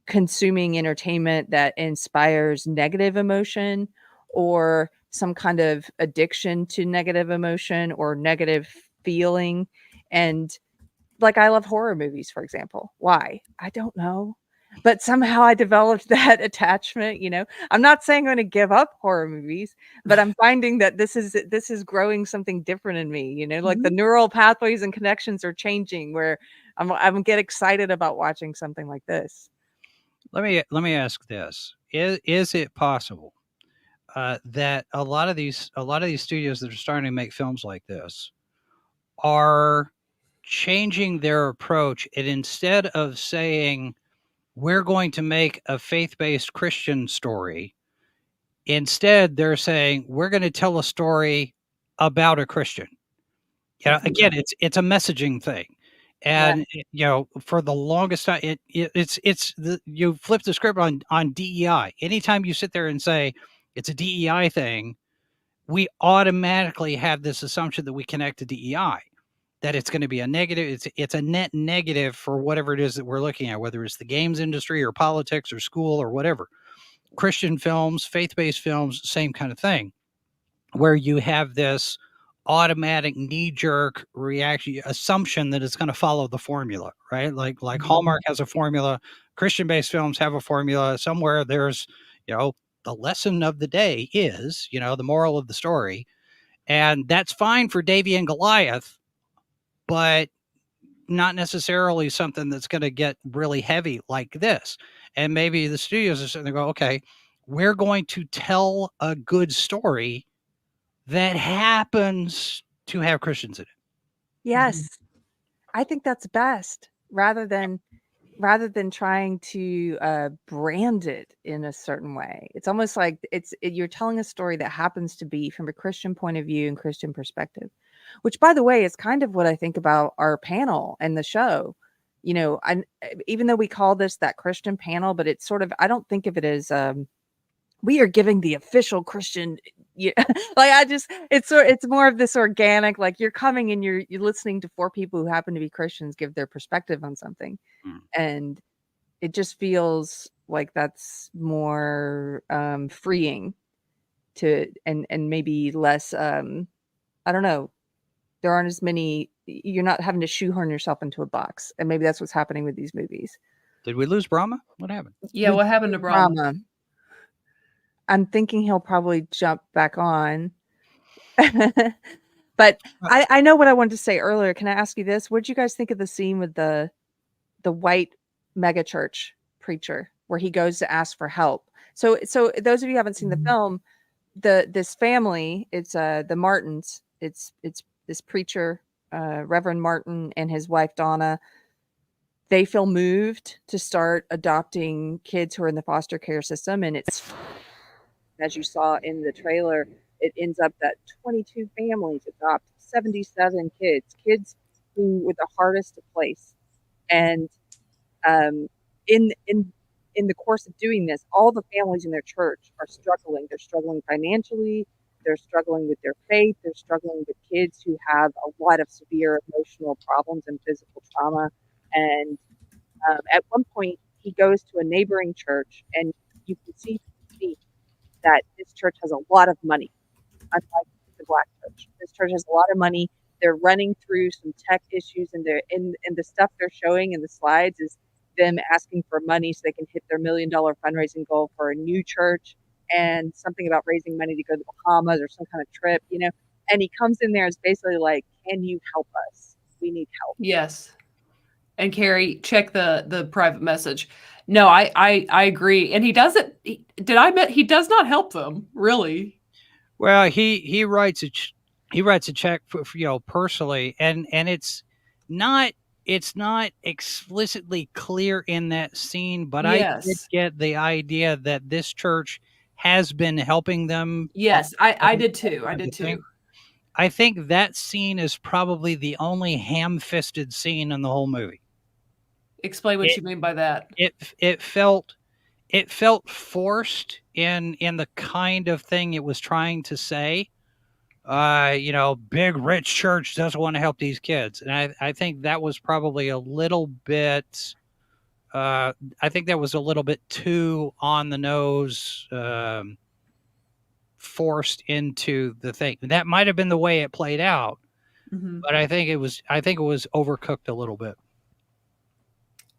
consuming entertainment that inspires negative emotion or some kind of addiction to negative emotion or negative feeling. And like, I love horror movies, for example. Why? I don't know. but somehow I developed that attachment. I'm not saying I'm going to give up horror movies, but I'm finding that this is growing something different in me. Like the neural pathways and connections are changing, where I'm get excited about watching something like this. Let me ask this: Is it possible that a lot of these studios that are starting to make films like this are changing their approach, and instead of saying we're going to make a faith-based Christian story, instead they're saying we're going to tell a story about a Christian? Again, it's a messaging thing. And for the longest time, you flip the script on DEI. Anytime you sit there and say it's a DEI thing, we automatically have this assumption that we connect to DEI, that it's going to be a negative. It's a net negative for whatever it is that we're looking at, whether it's the games industry or politics or school or whatever. Christian films, faith-based films, same kind of thing, where you have this automatic knee-jerk reaction assumption that it's going to follow the formula, right? Like Hallmark has a formula, Christian-based films have a formula. Somewhere there's, the lesson of the day is, the moral of the story, and that's fine for Davy and Goliath, but not necessarily something that's going to get really heavy like this. And maybe the studios are sitting there go, okay, we're going to tell a good story that happens to have Christians in it. Yes. I think that's best, rather than trying to brand it in a certain way. It's almost like you're telling a story that happens to be from a Christian point of view and Christian perspective, which, by the way, is kind of what I think about our panel and the show. Even though we call this that Christian panel, but it's sort of, I don't think of it as we are giving the official Christian. It's more of this organic, like you're coming and you're listening to four people who happen to be Christians give their perspective on something. And it just feels like that's more freeing to, and maybe less, I don't know. There aren't as many, you're not having to shoehorn yourself into a box. And maybe that's what's happening with these movies. Did we lose Brahma? What happened? Yeah, what happened to Brahma? I'm thinking he'll probably jump back on. But I know what I wanted to say earlier. Can I ask you this? What did you guys think of the scene with the white megachurch preacher where he goes to ask for help? So those of you who haven't seen the film, this family, it's the Martins. It's this preacher, Reverend Martin, and his wife Donna. They feel moved to start adopting kids who are in the foster care system, and it's, as you saw in the trailer, it ends up that 22 families adopt 77 kids who were the hardest to place. And in the course of doing this, all the families in their church are struggling. They're struggling financially. They're struggling with their faith. They're struggling with kids who have a lot of severe emotional problems and physical trauma. And at one point, he goes to a neighboring church, and you can see that this church has a lot of money, unlike the black church. This church has a lot of money. They're running through some tech issues, and the stuff they're showing in the slides is them asking for money so they can hit their $1 million fundraising goal for a new church, and something about raising money to go to the Bahamas or some kind of trip, And he comes in there and is basically like, "Can you help us? We need help." Yes. And Keri, check the private message. No, I agree. And he doesn't. He does not help them, really. Well, he writes a check for personally, and it's not explicitly clear in that scene, but Yes. I did get the idea that this church has been helping them. Yes, I did too. I did too. I think that scene is probably the only ham-fisted scene in the whole movie. Explain what you mean by that. It felt forced in the kind of thing it was trying to say. Big rich church doesn't want to help these kids, and I think that was probably a little bit. I think that was a little bit too on the nose, forced into the thing. That might have been the way it played out, but I think it was overcooked a little bit.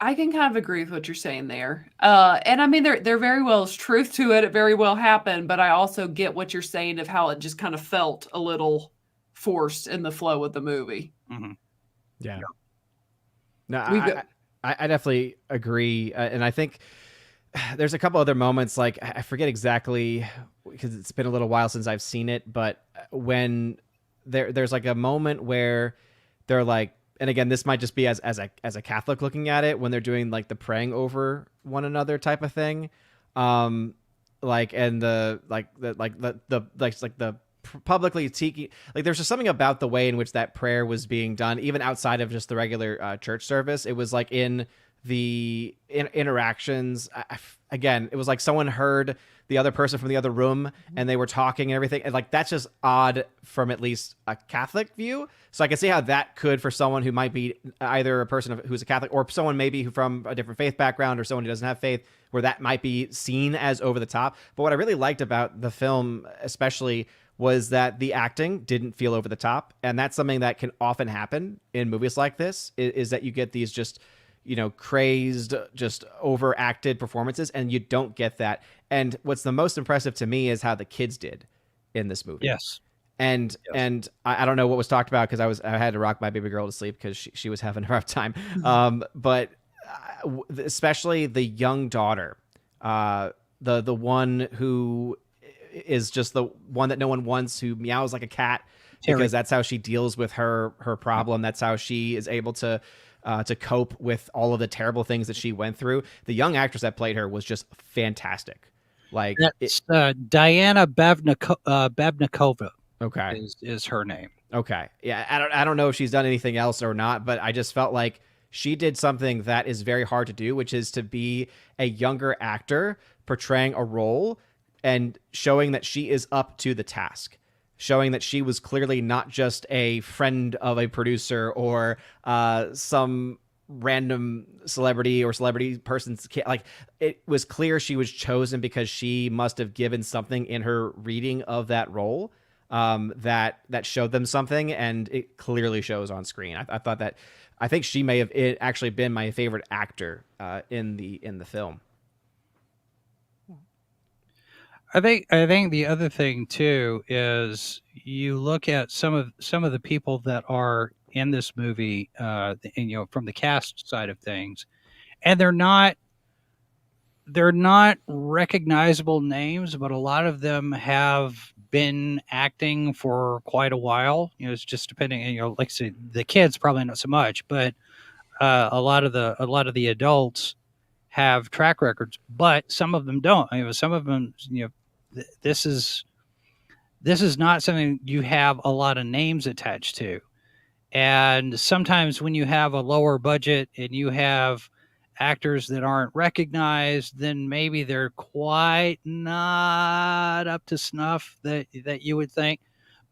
I can kind of agree with what you're saying there. And I mean, there very well is truth to it. It very well happened, but I also get what you're saying of how it just kind of felt a little forced in the flow of the movie. Mm-hmm. Yeah. No, I definitely agree. And I think there's a couple other moments, like I forget exactly because it's been a little while since I've seen it, but when there's like a moment where they're like, and again, this might just be as a Catholic looking at it, when they're doing like the praying over one another type of thing, like and the publicly tiki, like there's just something about the way in which that prayer was being done, even outside of just the regular church service. It was like in the interactions. Again, it was like someone heard the other person from the other room and they were talking and everything. And like, that's just odd from at least a Catholic view. So I can see how that could, for someone who might be either a person who's a Catholic or someone maybe who from a different faith background or someone who doesn't have faith, where that might be seen as over the top. But what I really liked about the film, especially, was that the acting didn't feel over the top. And that's something that can often happen in movies like this, is that you get these just, you know, crazed, just overacted performances, and you don't get that. And what's the most impressive to me is how the kids did in this movie. Yes. And I don't know what was talked about, because I had to rock my baby girl to sleep because she was having a rough time. But especially the young daughter, the one who is just the one that no one wants, who meows like a cat, because that's how she deals with her problem. That's how she is able to cope with all of the terrible things that she went through. The young actress that played her was just fantastic. Like, it's Diana Babnikova. Okay, is her name. Okay, yeah, I don't know if she's done anything else or not, but I just felt like she did something that is very hard to do, which is to be a younger actor portraying a role and showing that she is up to the task. Showing that she was clearly not just a friend of a producer or some random celebrity or celebrity person's kid. Like, it was clear she was chosen because she must have given something in her reading of that role that showed them something, and it clearly shows on screen. I think she may have actually been my favorite actor in the film. I think the other thing too is you look at some of the people that are in this movie, and, you know, from the cast side of things, and they're not recognizable names, but a lot of them have been acting for quite a while. You know, it's just depending. You know, like I say, the kids probably not so much, but a lot of the adults have track records, but some of them don't. I mean, some of them, you know. This is not something you have a lot of names attached to. And sometimes when you have a lower budget and you have actors that aren't recognized, then maybe they're quite not up to snuff that you would think.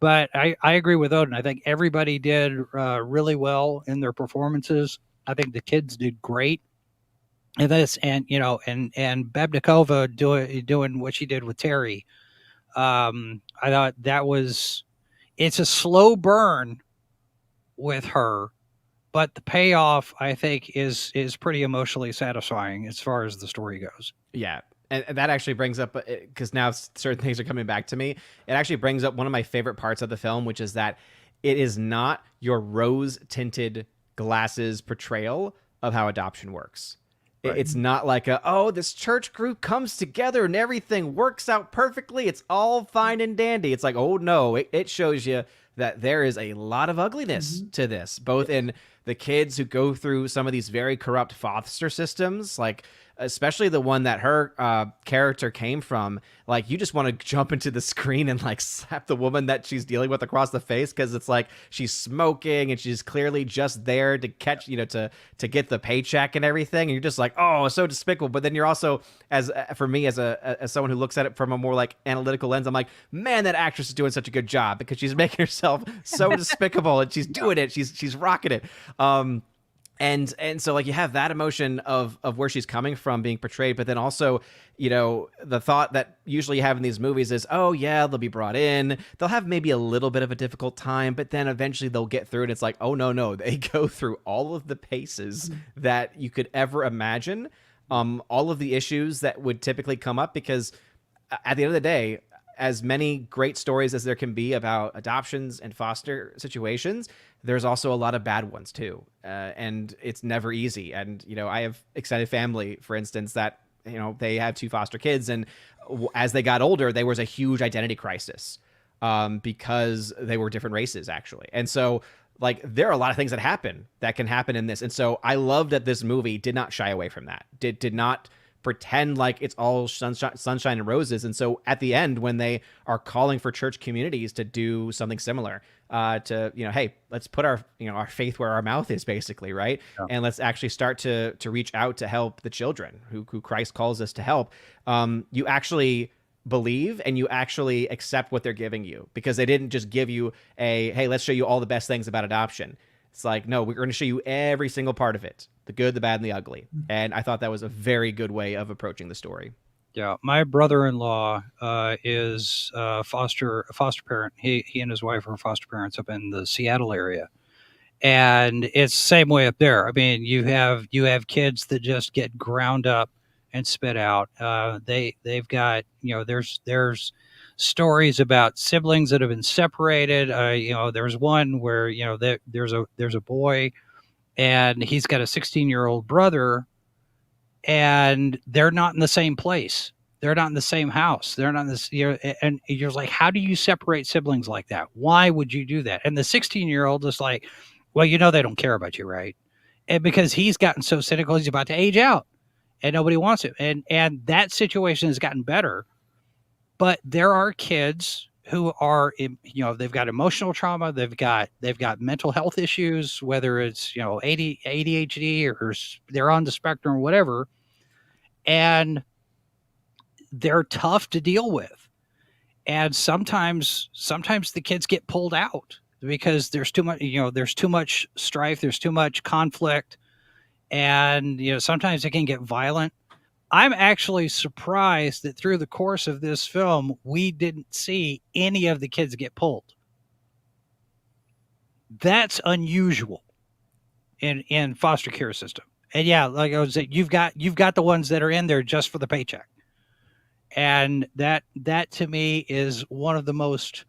But I agree with Odin. I think everybody did really well in their performances. I think the kids did great. And this, and you know, and Babnikova doing what she did with Terry. I thought it's a slow burn with her, but the payoff, I think, is pretty emotionally satisfying as far as the story goes. Yeah. And that actually brings up, because now certain things are coming back to me, it actually brings up one of my favorite parts of the film, which is that it is not your rose-tinted glasses portrayal of how adoption works. Right. It's not like this church group comes together and everything works out perfectly. It's all fine and dandy. It's like, oh no, it shows you that there is a lot of ugliness to this, both in the kids who go through some of these very corrupt foster systems, like especially the one that her character came from. Like, you just want to jump into the screen and like slap the woman that she's dealing with across the face, because it's like she's smoking and she's clearly just there to catch, you know, to get the paycheck and everything. And you're just like, oh, so despicable. But then you're also, for me as someone who looks at it from a more like analytical lens, I'm like, man, that actress is doing such a good job, because she's making herself so despicable and she's doing it. She's rocking it. and so like you have that emotion of where she's coming from being portrayed, but then also, you know, the thought that usually you have in these movies is, oh yeah, they'll be brought in, they'll have maybe a little bit of a difficult time, but then eventually they'll get through it. It's like, oh no, they go through all of the paces that you could ever imagine, all of the issues that would typically come up, because at the end of the day, as many great stories as there can be about adoptions and foster situations, there's also a lot of bad ones too. And it's never easy. And, you know, I have extended family, for instance, that, you know, they had 2 foster kids, and as they got older, there was a huge identity crisis, because they were different races, actually. And so, like, there are a lot of things that can happen in this. And so I love that this movie did not shy away from that, did not pretend like it's all sunshine and roses. And so at the end, when they are calling for church communities to do something similar, to, you know, hey, let's put our, you know, our faith where our mouth is, basically, right? Yeah. And let's actually start to reach out to help the children who Christ calls us to help. You actually believe and you actually accept what they're giving you, because they didn't just give you hey, let's show you all the best things about adoption. It's like, no, we're going to show you every single part of it, the good, the bad, and the ugly. And I thought that was a very good way of approaching the story. Yeah, my brother-in-law is a foster parent. He and his wife are foster parents up in the Seattle area, and it's the same way up there. I mean, you have kids that just get ground up and spit out. They've got, you know, there's stories about siblings that have been separated. You know, there's one where, you know, there's a boy, and he's got a 16-year-old brother, and they're not in the same place. They're not in the same house. They're not in this, you know, and you're like, how do you separate siblings like that? Why would you do that? And the 16-year-old is like, well, you know, they don't care about you, right? And because he's gotten so cynical, he's about to age out, and nobody wants him. And that situation has gotten better, but there are kids who are, you know, they've got emotional trauma, they've got mental health issues, whether it's, you know, ADHD or they're on the spectrum or whatever, and they're tough to deal with. And sometimes the kids get pulled out because there's too much, you know, there's too much strife, there's too much conflict, and, you know, sometimes it can get violent. I'm actually surprised that through the course of this film, we didn't see any of the kids get pulled. That's unusual in foster care system. And yeah, like I was saying, you've got the ones that are in there just for the paycheck. And that to me is one of the most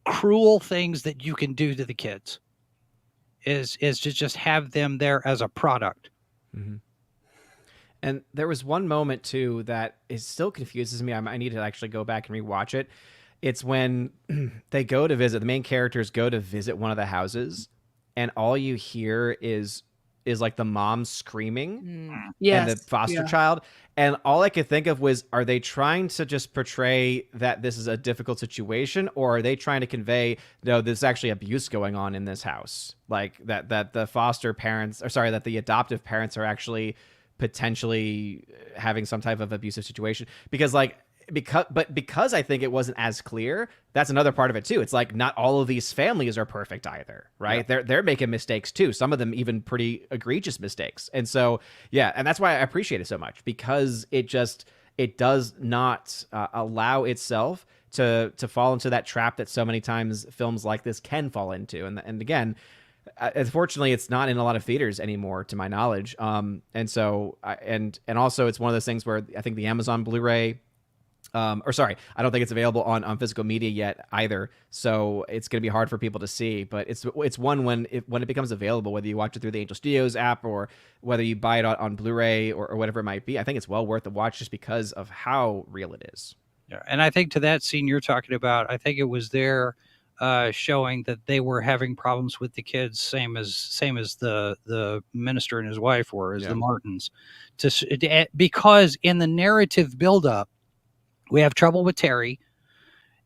cruel things that you can do to the kids is to just have them there as a product. Mm-hmm. And there was one moment too that is still confuses me. I need to actually go back and rewatch it. It's when they go to visit, the main characters go to visit one of the houses, and all you hear is like the mom screaming, yes, and the foster child. And all I could think of was, are they trying to just portray that this is a difficult situation, or are they trying to convey, no, there's actually abuse going on in this house? Like that the foster parents, or sorry, that the adoptive parents are actually potentially having some type of abusive situation, because I think it wasn't as clear. That's another part of it too. It's like, not all of these families are perfect either, right? Yeah. They're making mistakes too. Some of them even pretty egregious mistakes. And so, yeah. And that's why I appreciate it so much, because it does not allow itself to fall into that trap that so many times films like this can fall into. And again, unfortunately, it's not in a lot of theaters anymore, to my knowledge. And so, and also it's one of those things where I think the Amazon Blu-ray, I don't think it's available on physical media yet either. So it's going to be hard for people to see. But it's one when it becomes available, whether you watch it through the Angel Studios app or whether you buy it on Blu-ray or whatever it might be, I think it's well worth the watch just because of how real it is. Yeah, and I think to that scene you're talking about, I think it was there. Showing that they were having problems with the kids, same as the minister and his wife were, as the Martins, because in the narrative buildup, we have trouble with Terry,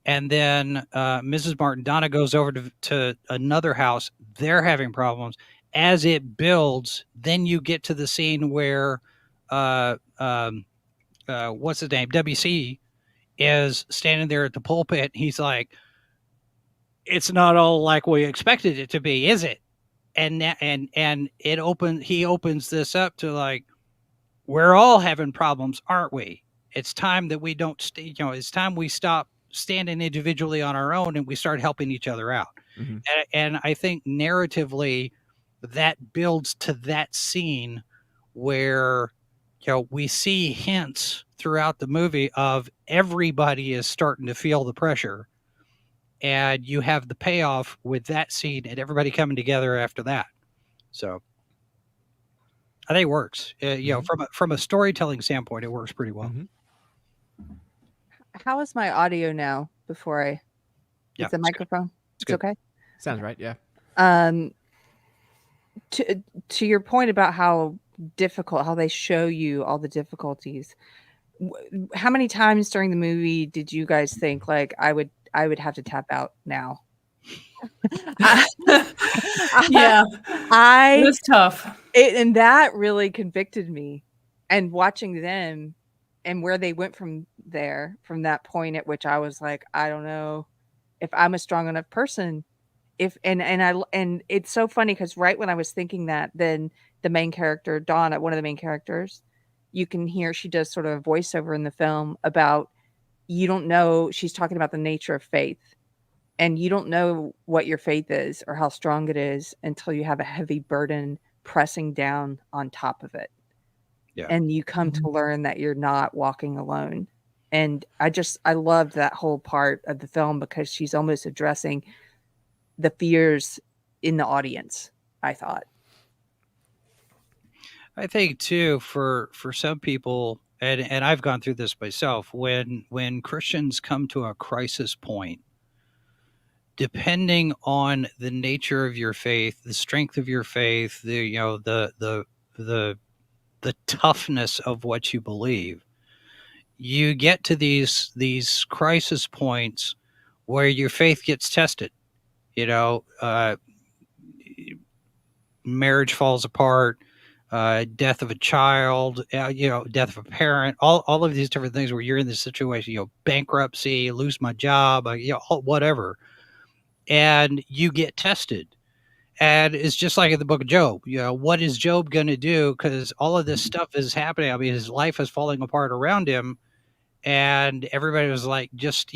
and then Mrs. Martin, Donna goes over to another house. They're having problems. As it builds, then you get to the scene where what's his name, WC, is standing there at the pulpit. He's like, it's not all like we expected it to be, is it? and he opens this up to like, we're all having problems, aren't we? It's time that we don't it's time we stop standing individually on our own and we start helping each other out. Mm-hmm. And I think narratively that builds to that scene where we see hints throughout the movie of everybody is starting to feel the pressure, and you have the payoff with that scene and everybody coming together after that. So I think it works. From a storytelling standpoint, it works pretty well. Mm-hmm. How is my audio now? Before I Yeah, is the microphone? It's good. okay. Sounds right. Yeah. To your point about how difficult, how they show you all the difficulties. How many times during the movie did you guys think like I would have to tap out now? Yeah, it was tough. And that really convicted me. And watching them and where they went from there, from that point at which I was like, I don't know if I'm a strong enough person. And it's so funny because right when I was thinking that, then the main character, Donna, one of the main characters, you can hear she does sort of a voiceover in the film about you don't know. She's talking about the nature of faith. And you don't know what your faith is or how strong it is until you have a heavy burden pressing down on top of it. Yeah. And you come to learn that you're not walking alone. And I loved that whole part of the film because she's almost addressing the fears in the audience, I thought. I think too, for some people, and I've gone through this myself, when Christians come to a crisis point, depending on the nature of your faith, the strength of your faith, the toughness of what you believe, you get to these crisis points where your faith gets tested. Marriage falls apart, death of a child, death of a parent, all of these different things where you're in this situation, bankruptcy, lose my job, whatever. And you get tested. And it's just like in the book of Job. What is Job going to do? Because all of this stuff is happening. I mean, his life is falling apart around him. And everybody was like, just,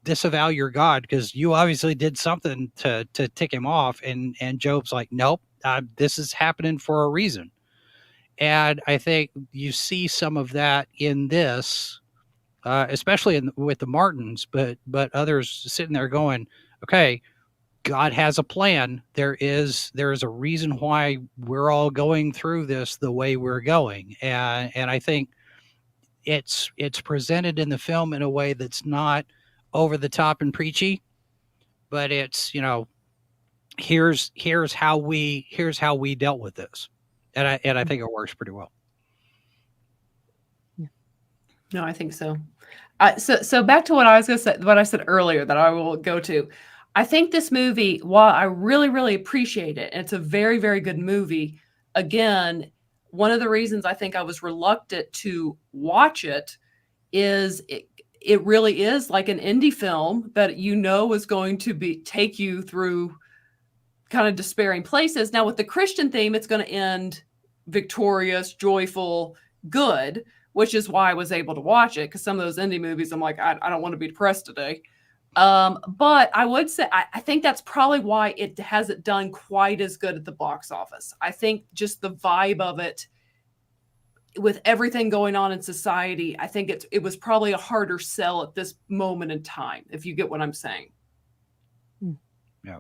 disavow your God because you obviously did something to tick him off. And Job's like, nope, this is happening for a reason. And I think you see some of that in this, especially with the Martins, but others sitting there going, okay, God has a plan. There is a reason why we're all going through this the way we're going. And I think it's presented in the film in a way that's not over the top and preachy, but it's, here's how we dealt with this. And I think it works pretty well. No, I think so. So back to what I was going to say, what I said earlier that I will go to. I think this movie, while I really, really appreciate it, and it's a very, very good movie, again, one of the reasons I think I was reluctant to watch it is it really is like an indie film that is going to take you through kind of despairing places. Now, with the Christian theme, it's going to end victorious, joyful, good, which is why I was able to watch it, because some of those indie movies, I'm like, I don't want to be depressed today. But I would say, I think that's probably why it hasn't done quite as good at the box office. I think just the vibe of it, with everything going on in society, I think it was probably a harder sell at this moment in time, if you get what I'm saying. Yeah.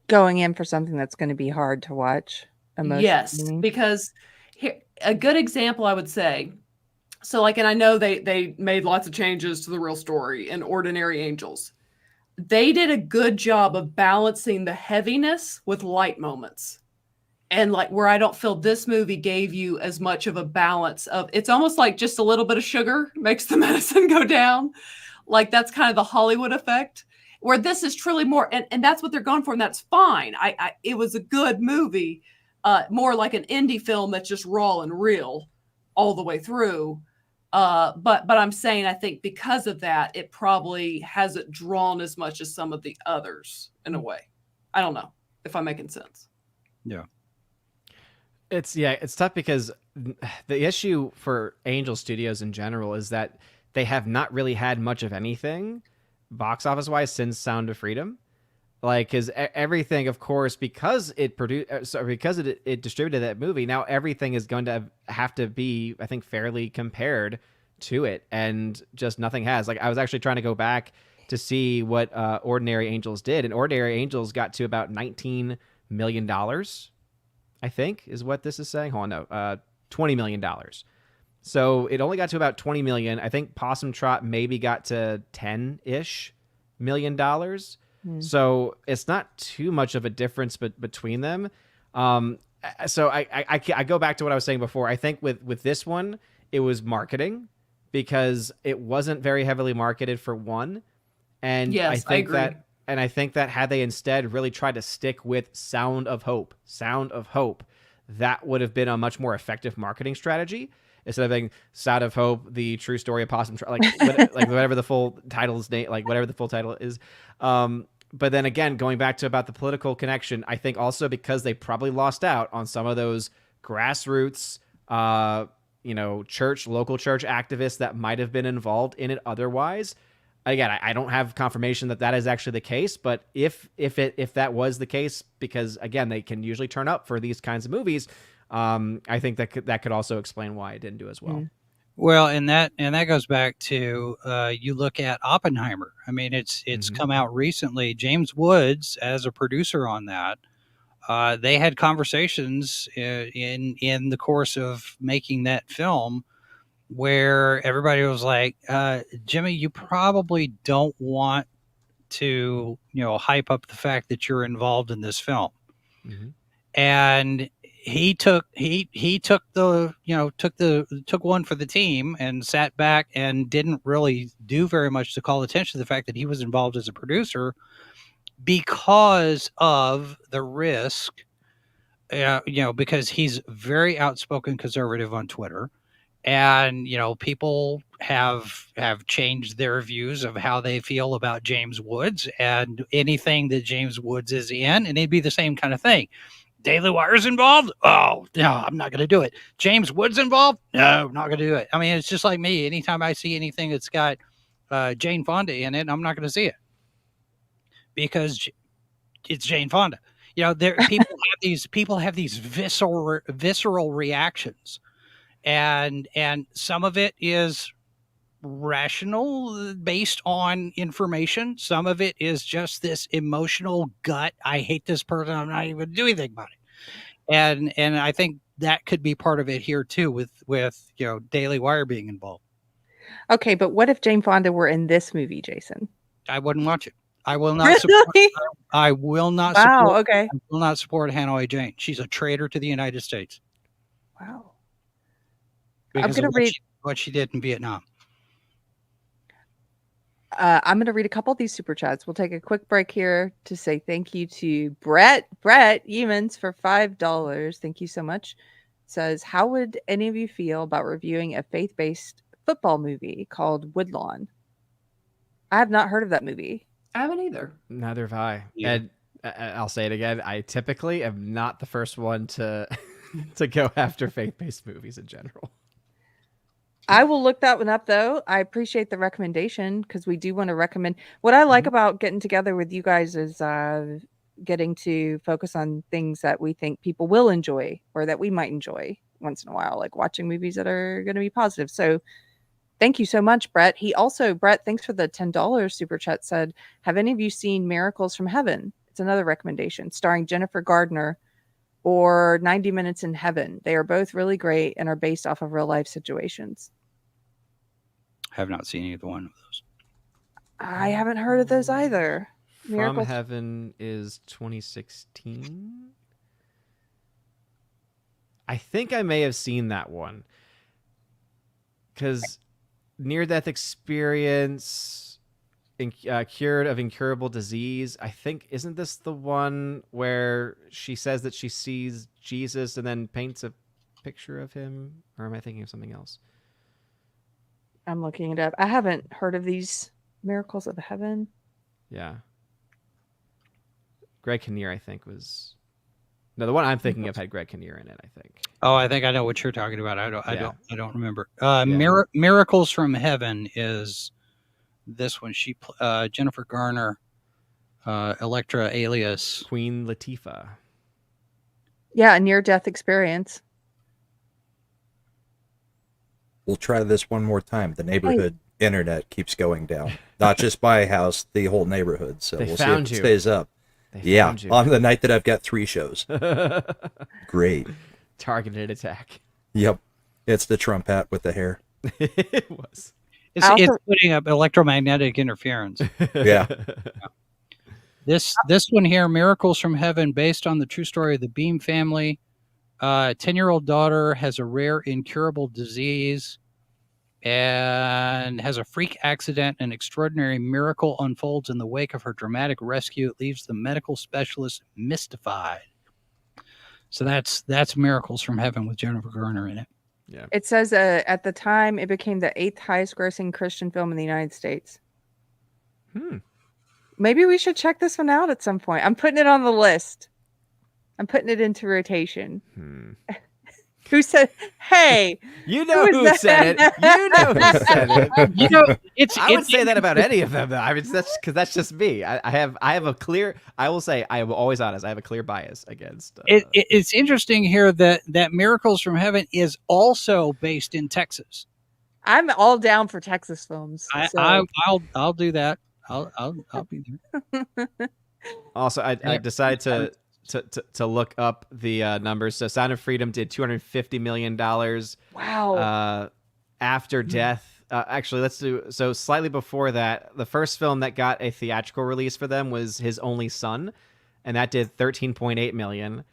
Going in for something that's going to be hard to watch emotionally. Yes, because a good example, I would say, so and I know they made lots of changes to the real story in Ordinary Angels. They did a good job of balancing the heaviness with light moments. And where I don't feel this movie gave you as much of a balance of, it's almost like just a little bit of sugar makes the medicine go down. That's kind of the Hollywood effect, where this is truly more, and that's what they're going for. And that's fine. It was a good movie, more like an indie film that's just raw and real all the way through. But I'm saying, I think because of that, it probably hasn't drawn as much as some of the others in a way. I don't know if I'm making sense. Yeah. It's tough because the issue for Angel Studios in general is that they have not really had much of anything box office wise since Sound of Freedom. Like, because everything, of course, because it produced, because it distributed that movie, now everything is going to have to be, I think, fairly compared to it, and just nothing has. Like, I was actually trying to go back to see what Ordinary Angels did, and Ordinary Angels got to about $19 million, I think, is what this is saying. Hold on, no, $20 million. So it only got to about 20 million. I think Possum Trot maybe got to 10-ish million dollars. So it's not too much of a difference between them. So I go back to what I was saying before. I think with this one, it was marketing because it wasn't very heavily marketed for one. And Yes, I agree. I think that had they instead really tried to stick with Sound of Hope, that would have been a much more effective marketing strategy. Instead of being Sound of Hope, the true story of Possum Trot, like whatever the full title's name, like whatever the full title is. But then again, going back to about the political connection, I think also because they probably lost out on some of those grassroots, local church activists that might have been involved in it otherwise. Again, I don't have confirmation that is actually the case, but if that was the case, because again, they can usually turn up for these kinds of movies. I think that could also explain why it didn't do as well. Well, and that goes back to you look at Oppenheimer. I mean, it's come out recently. James Woods, as a producer on that, they had conversations in the course of making that film where everybody was like, Jimmy, you probably don't want to, hype up the fact that you're involved in this film. And he took one for the team and sat back and didn't really do very much to call attention to the fact that he was involved as a producer because of the risk, because he's very outspoken conservative on Twitter. And, people have changed their views of how they feel about James Woods and anything that James Woods is in. And it'd be the same kind of thing. Daily Wire's involved? Oh, no, I'm not going to do it. James Woods involved? No, I'm not going to do it. I mean, it's just like me. Anytime I see anything that's got Jane Fonda in it, I'm not going to see it because it's Jane Fonda. People have these visceral reactions. And some of it is rational based on information. Some of it is just this emotional gut. I hate this person. I'm not even going to do anything about it. And I think that could be part of it here too with Daily Wire being involved. Okay, but what if Jane Fonda were in this movie, Jason? I wouldn't watch it. I will not support. I will not wow, support. Okay. I will not support Hanoi Jane. She's a traitor to the United States. Wow. Because I'm going to read what she did in Vietnam. I'm going to read a couple of these super chats. We'll take a quick break here to say thank you to Brett Emons for $5. Thank you so much. Says, how would any of you feel about reviewing a faith-based football movie called Woodlawn? I have not heard of that movie. I haven't either. Neither have I. Yeah. And I'll say it again. I typically am not the first one to go after faith-based movies in general. I will look that one up, though. I appreciate the recommendation because we do want to recommend. What I like about getting together with you guys is getting to focus on things that we think people will enjoy or that we might enjoy once in a while, like watching movies that are going to be positive. So thank you so much, Brett. Brett, thanks for the $10 super chat, said, have any of you seen Miracles from Heaven? It's another recommendation starring Jennifer Gardner or 90 Minutes in Heaven. They are both really great and are based off of real life situations. I have not seen either one of those. I haven't heard of those either. From Heaven is 2016. I think I may have seen that one. Because near-death experience, cured of incurable disease. I think, isn't this the one where she says that she sees Jesus and then paints a picture of him? Or am I thinking of something else? I'm looking it up. I haven't heard of these Miracles of Heaven. Yeah. Greg Kinnear, I think, was No, the one I'm thinking of had Greg Kinnear in it, I think. Oh, I think I know what you're talking about. I don't remember. Miracles from Heaven is this one. Jennifer Garner, Electra alias Queen Latifah. Yeah, a near-death experience. We'll try this one more time. The neighborhood internet keeps going down. Not just my house, the whole neighborhood. So we'll see if it stays up. Yeah, on the night that I've got 3 shows. Great. Targeted attack. Yep. It's the Trump hat with the hair. It was. It's putting up electromagnetic interference. Yeah. This one here, Miracles from Heaven, based on the true story of the Beam family. 10-year-old daughter has a rare incurable disease and has a freak accident. An extraordinary miracle unfolds in the wake of her dramatic rescue. It leaves the medical specialist mystified. So that's Miracles from Heaven with Jennifer Garner in it. Yeah. It says at the time it became the 8th highest grossing Christian film in the United States. Maybe we should check this one out at some point. I'm putting it on the list. I'm putting it into rotation. Who said, hey? You know who said it. You know who said it. I would say that about any of them, though. I mean, that's just me. I have a clear. I will say I am always honest. I have a clear bias against. It's interesting here that Miracles from Heaven is also based in Texas. I'm all down for Texas films. I'll do that. I'll be there. Also, I decided to look up the numbers. So Sound of Freedom did $250 million. Wow. After Death. Actually, let's do, so slightly before that, the first film that got a theatrical release for them was His Only Son, and that did $13.8 million.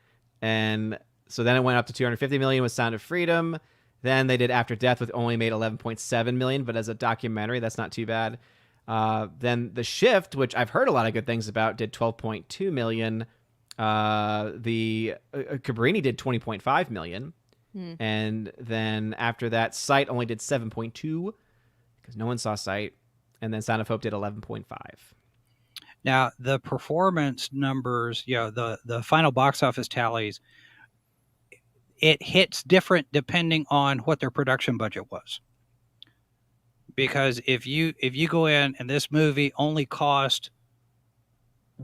And so then it went up to $250 million with Sound of Freedom. Then they did After Death, with only made $11.7 million, but as a documentary, that's not too bad. Then The Shift, which I've heard a lot of good things about, did $12.2 million. The Cabrini did $20.5 million. And then after that, Sight only did 7.2 because no one saw Sight. And then Sound of Hope did 11.5. Now, the performance numbers, the final box office tallies, it hits different depending on what their production budget was. Because if you go in and this movie only cost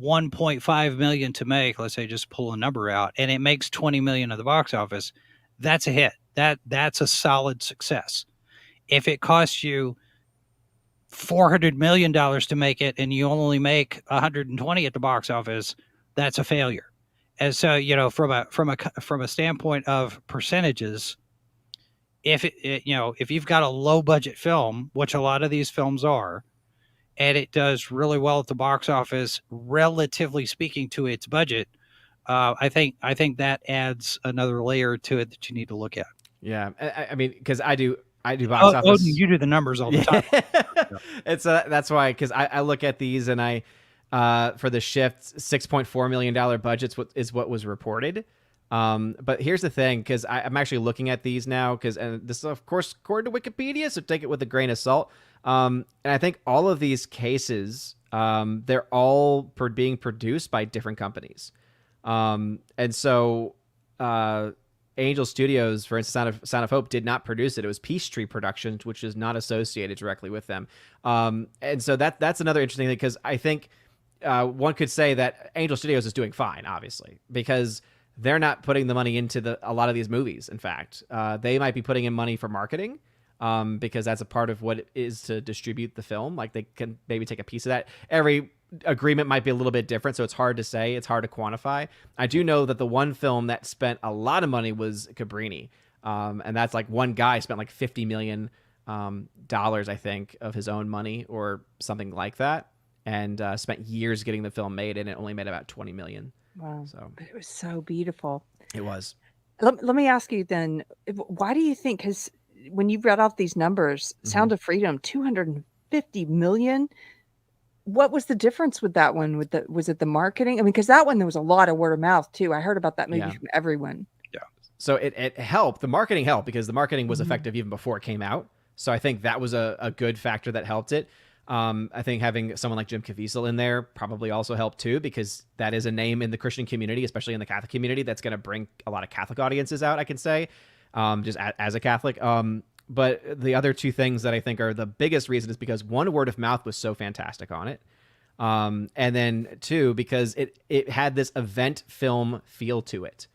$1.5 million to make, let's say, just pull a number out, and it makes $20 million at the box office, that's a hit. That's a solid success. If it costs you $400 million to make it and you only make 120 at the box office, that's a failure. And so, from a standpoint of percentages, if you've got a low budget film, which a lot of these films are, and it does really well at the box office, relatively speaking to its budget, I think that adds another layer to it that you need to look at. Yeah, I mean, because I do box office. Odin, you do the numbers all the time. It's that's why, because I look at these and I for The Shift, $6.4 million budgets is what was reported. But here's the thing, because I'm actually looking at these now, and this is, of course, according to Wikipedia, so take it with a grain of salt. And I think all of these cases, they're all being produced by different companies. And so Angel Studios, for instance, Sound of Hope, did not produce it. It was Peachtree Productions, which is not associated directly with them. And so that's another interesting thing, because I think one could say that Angel Studios is doing fine, obviously, because they're not putting the money into a lot of these movies. In fact, they might be putting in money for marketing, because that's a part of what it is to distribute the film. Like, they can maybe take a piece of that. Every agreement might be a little bit different, so it's hard to say. It's hard to quantify. I do know that the one film that spent a lot of money was Cabrini, and that's like one guy spent like $50 million, I think, of his own money or something like that, and spent years getting the film made, and it only made about $20 million. Wow. So, but it was so beautiful. It was. Let me ask you then, why do you think, because when you read off these numbers, Sound of Freedom, 250 million, what was the difference with that one? Was it the marketing? I mean, because that one, there was a lot of word of mouth too. I heard about that movie from everyone. Yeah. So it helped. The marketing helped, because the marketing was effective even before it came out. So I think that was a good factor that helped it. I think having someone like Jim Caviezel in there probably also helped too, because that is a name in the Christian community, especially in the Catholic community, that's going to bring a lot of Catholic audiences out, I can say, just as a Catholic. But the other two things that I think are the biggest reason is because, one, word of mouth was so fantastic on it. And then two, because it had this event film feel to it,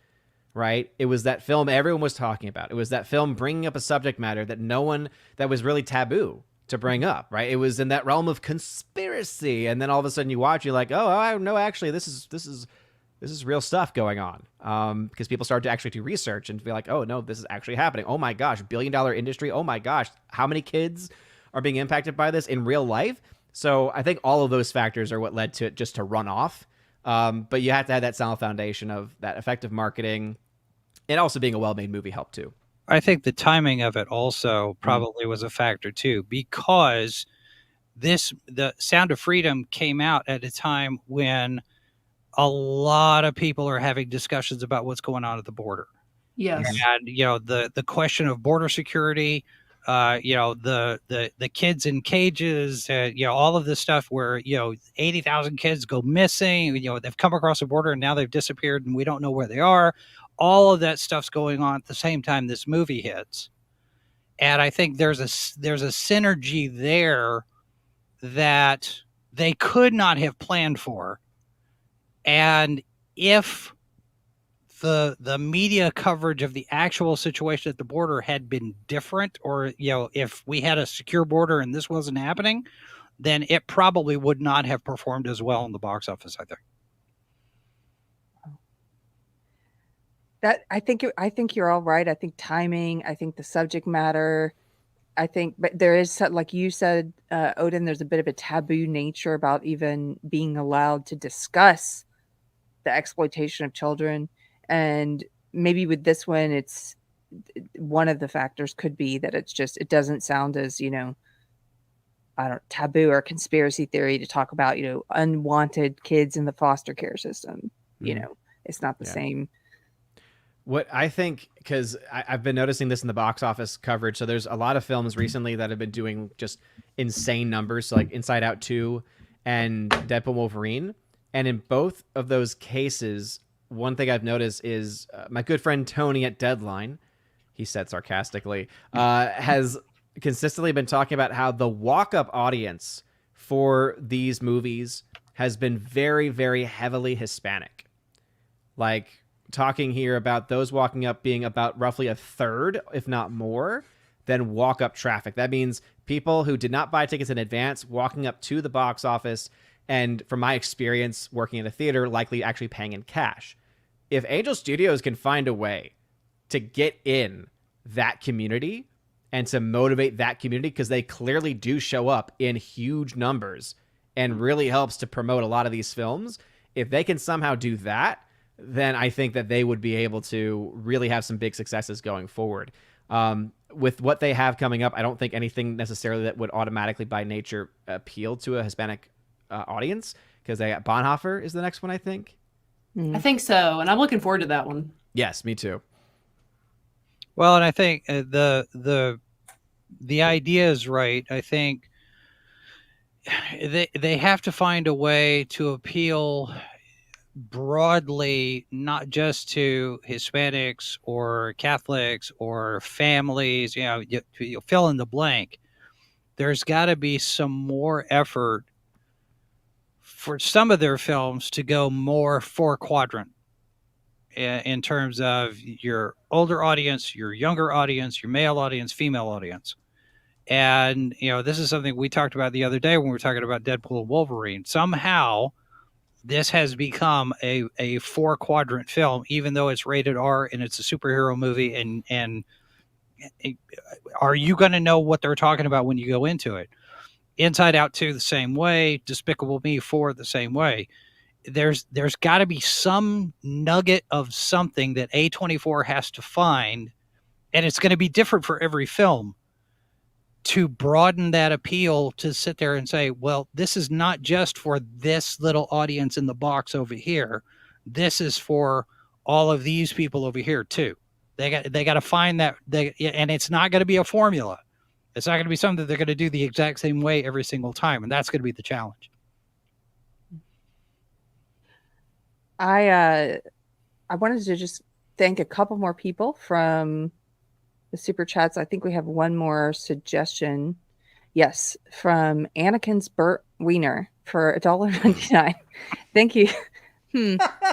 right? It was that film everyone was talking about. It was that film bringing up a subject matter that was really taboo to bring up, right? It was in that realm of conspiracy, and then all of a sudden you watch, you're like, oh, I know, actually, this is real stuff going on, because people started to actually do research and be like, oh no, this is actually happening. Oh my gosh, $1 billion industry. Oh my gosh, how many kids are being impacted by this in real life? So I think all of those factors are what led to it just to run off. But you have to have that solid foundation of that effective marketing, and also being a well-made movie helped too. I think the timing of it also probably was a factor too, because the Sound of Freedom came out at a time when a lot of people are having discussions about what's going on at the border. Yes. And, the question of border security, the kids in cages, all of this stuff where, 80,000 kids go missing, they've come across the border and now they've disappeared and we don't know where they are. All of that stuff's going on at the same time this movie hits. And I think there's a synergy there that they could not have planned for. And if the media coverage of the actual situation at the border had been different, or, if we had a secure border and this wasn't happening, then it probably would not have performed as well in the box office, I think. I think you're all right. I think timing, I think the subject matter, but there is, like you said, Odin, there's a bit of a taboo nature about even being allowed to discuss the exploitation of children. And maybe with this one, it's one of the factors could be that it doesn't sound as, taboo or conspiracy theory to talk about, unwanted kids in the foster care system. It's not the same. What I think, because I've been noticing this in the box office coverage, so there's a lot of films recently that have been doing just insane numbers, so like Inside Out 2 and Deadpool Wolverine. And in both of those cases, one thing I've noticed is my good friend Tony at Deadline, he said sarcastically, has consistently been talking about how the walk-up audience for these movies has been very, very heavily Hispanic. Like, talking here about those walking up being about roughly a third, if not more, than walk-up traffic. That means people who did not buy tickets in advance walking up to the box office, and from my experience working at a theater, likely actually paying in cash. If Angel Studios can find a way to get in that community and to motivate that community, because they clearly do show up in huge numbers and really helps to promote a lot of these films, if they can somehow do that, then I think that they would be able to really have some big successes going forward. With what they have coming up, I don't think anything necessarily that would automatically by nature appeal to a Hispanic audience, because they got Bonhoeffer is the next one, I think. I think so, and I'm looking forward to that one. Yes, me too. Well, and I think the idea is right. I think they have to find a way to appeal broadly, not just to Hispanics or Catholics or families, you fill in the blank. There's got to be some more effort for some of their films to go more 4-quadrant in terms of your older audience, your younger audience, your male audience, female audience. And, this is something we talked about the other day when we were talking about Deadpool and Wolverine. Somehow, this has become a 4-quadrant film, even though it's rated R and it's a superhero movie. And are you going to know what they're talking about when you go into it? Inside Out 2 the same way, Despicable Me 4 the same way. There's got to be some nugget of something that A24 has to find, and it's going to be different for every film, to broaden that appeal, to sit there and say, well, this is not just for this little audience in the box over here. This is for all of these people over here too. They got to find that, and it's not going to be a formula. It's not going to be something that they're going to do the exact same way every single time, and that's going to be the challenge. I wanted to just thank a couple more people from the super chats. I think we have one more suggestion. Yes, from Anakin's Burt Wiener for $1.99. Thank you.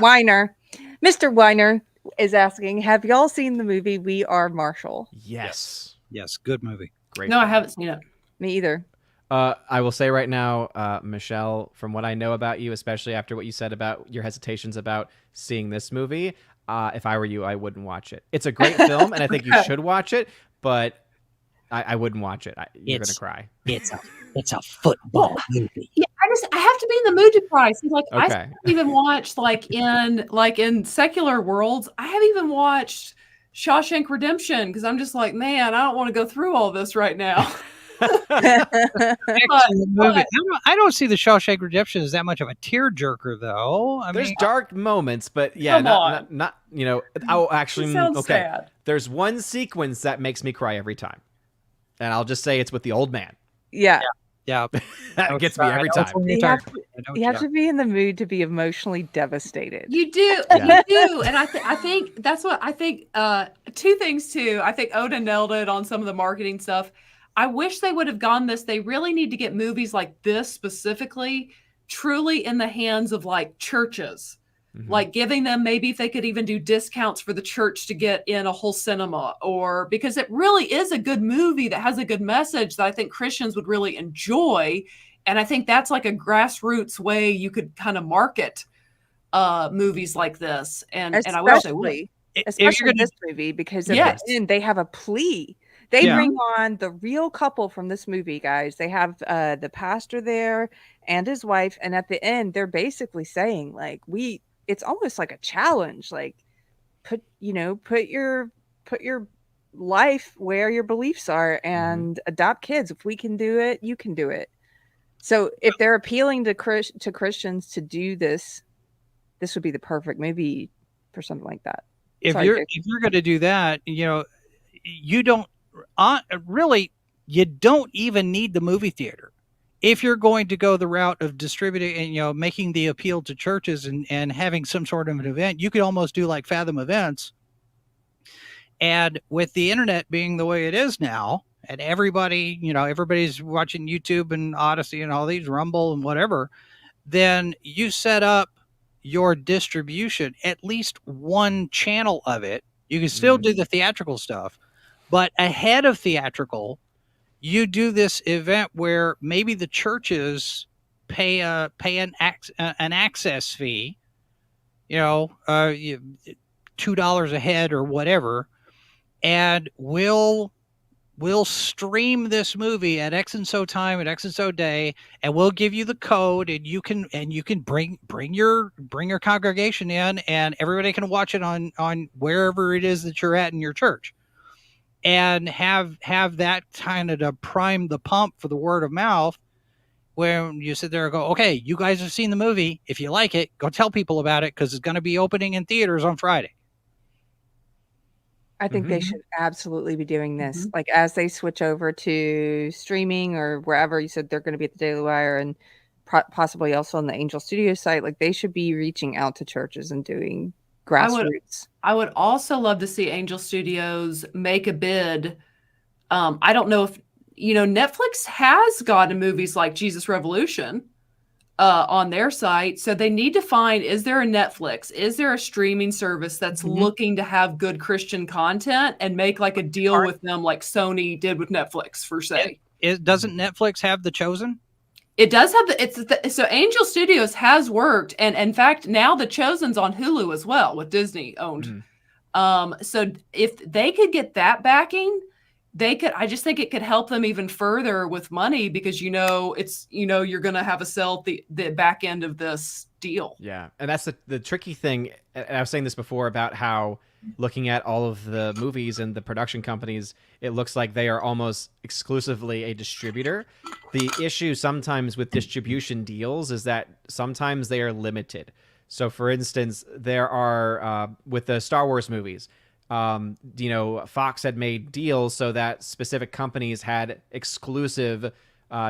Weiner. Mr. Weiner is asking, have y'all seen the movie We Are Marshall? Yes. Yes, good movie. Great. No, I haven't seen it. Me either. I will say right now, Michelle, from what I know about you, especially after what you said about your hesitations about seeing this movie, if I were you, I wouldn't watch it. It's a great film, and I think you should watch it, but I wouldn't watch it. You're going to cry. It's a football movie. Yeah, I have to be in the mood to cry. See, like I Okay. haven't even watched like in secular worlds. I haven't even watched Shawshank Redemption because I'm just like, man, I don't want to go through all this right now. Excellent movie. I don't see the Shawshank Redemption as that much of a tearjerker, though. There's mean, dark moments, but yeah, Come on. not you know. Oh, actually, It sounds okay. sad. There's one sequence that makes me cry every time, and I'll just say it's with the old man. Yeah. yeah, That gets me every time. You have to be in the mood to be emotionally devastated. You do, Yeah. you do, and I think that's what I think. Two things too. I think Odin nailed it on some of the marketing stuff. I wish they would have gone this. They really need to get movies like this specifically, truly in the hands of like churches, like giving them maybe if they could even do discounts for the church to get in a whole cinema, or because it really is a good movie that has a good message that I think Christians would really enjoy. And I think that's like a grassroots way you could kind of market movies like this. And I wish they would. Especially this movie, because at the end they have a plea. They bring on the real couple from this movie, guys. They have the pastor there and his wife, and at the end they're basically saying like it's almost like a challenge, like put your life where your beliefs are and adopt kids. If we can do it, you can do it. So if they're appealing to Christians to do this would be the perfect movie for something like that. If you're going to do that, you don't really, you don't even need the movie theater. If you're going to go the route of distributing and, making the appeal to churches and having some sort of an event, you could almost do like Fathom Events. And with the internet being the way it is now, and everybody's watching YouTube and Odyssey and all these, Rumble and whatever, then you set up your distribution, at least one channel of it. You can still do the theatrical stuff, but ahead of theatrical, you do this event where maybe the churches pay an access fee, $2 a head or whatever, and we'll stream this movie at X and so time at X and so day, and we'll give you the code, and you can bring your congregation in, and everybody can watch it on wherever it is that you're at in your church. And have that kind of to prime the pump for the word of mouth, where you sit there and go, okay, you guys have seen the movie. If you like it, go tell people about it because it's going to be opening in theaters on Friday. I think they should absolutely be doing this. Like as they switch over to streaming or wherever you said they're going to be at the Daily Wire and possibly also on the Angel Studio site, like they should be reaching out to churches and doing Grassroots. I would also love to see Angel Studios make a bid. I don't know if, Netflix has gotten movies like Jesus Revolution on their site. So they need to find, is there a Netflix? Is there a streaming service that's looking to have good Christian content and make like a deal with them like Sony did with Netflix, for say? Doesn't Netflix have The Chosen? It does have so Angel Studios has worked, and in fact now The Chosen's on Hulu as well with Disney owned. So if they could get that backing, I just think it could help them even further with money because you're going to have a sell the back end of this deal. Yeah, and that's the tricky thing. And I was saying this before about how looking at all of the movies and the production companies, it looks like they are almost exclusively a distributor. The issue sometimes with distribution deals is that sometimes they are limited. So for instance, there are with the Star Wars movies, Fox had made deals so that specific companies had exclusive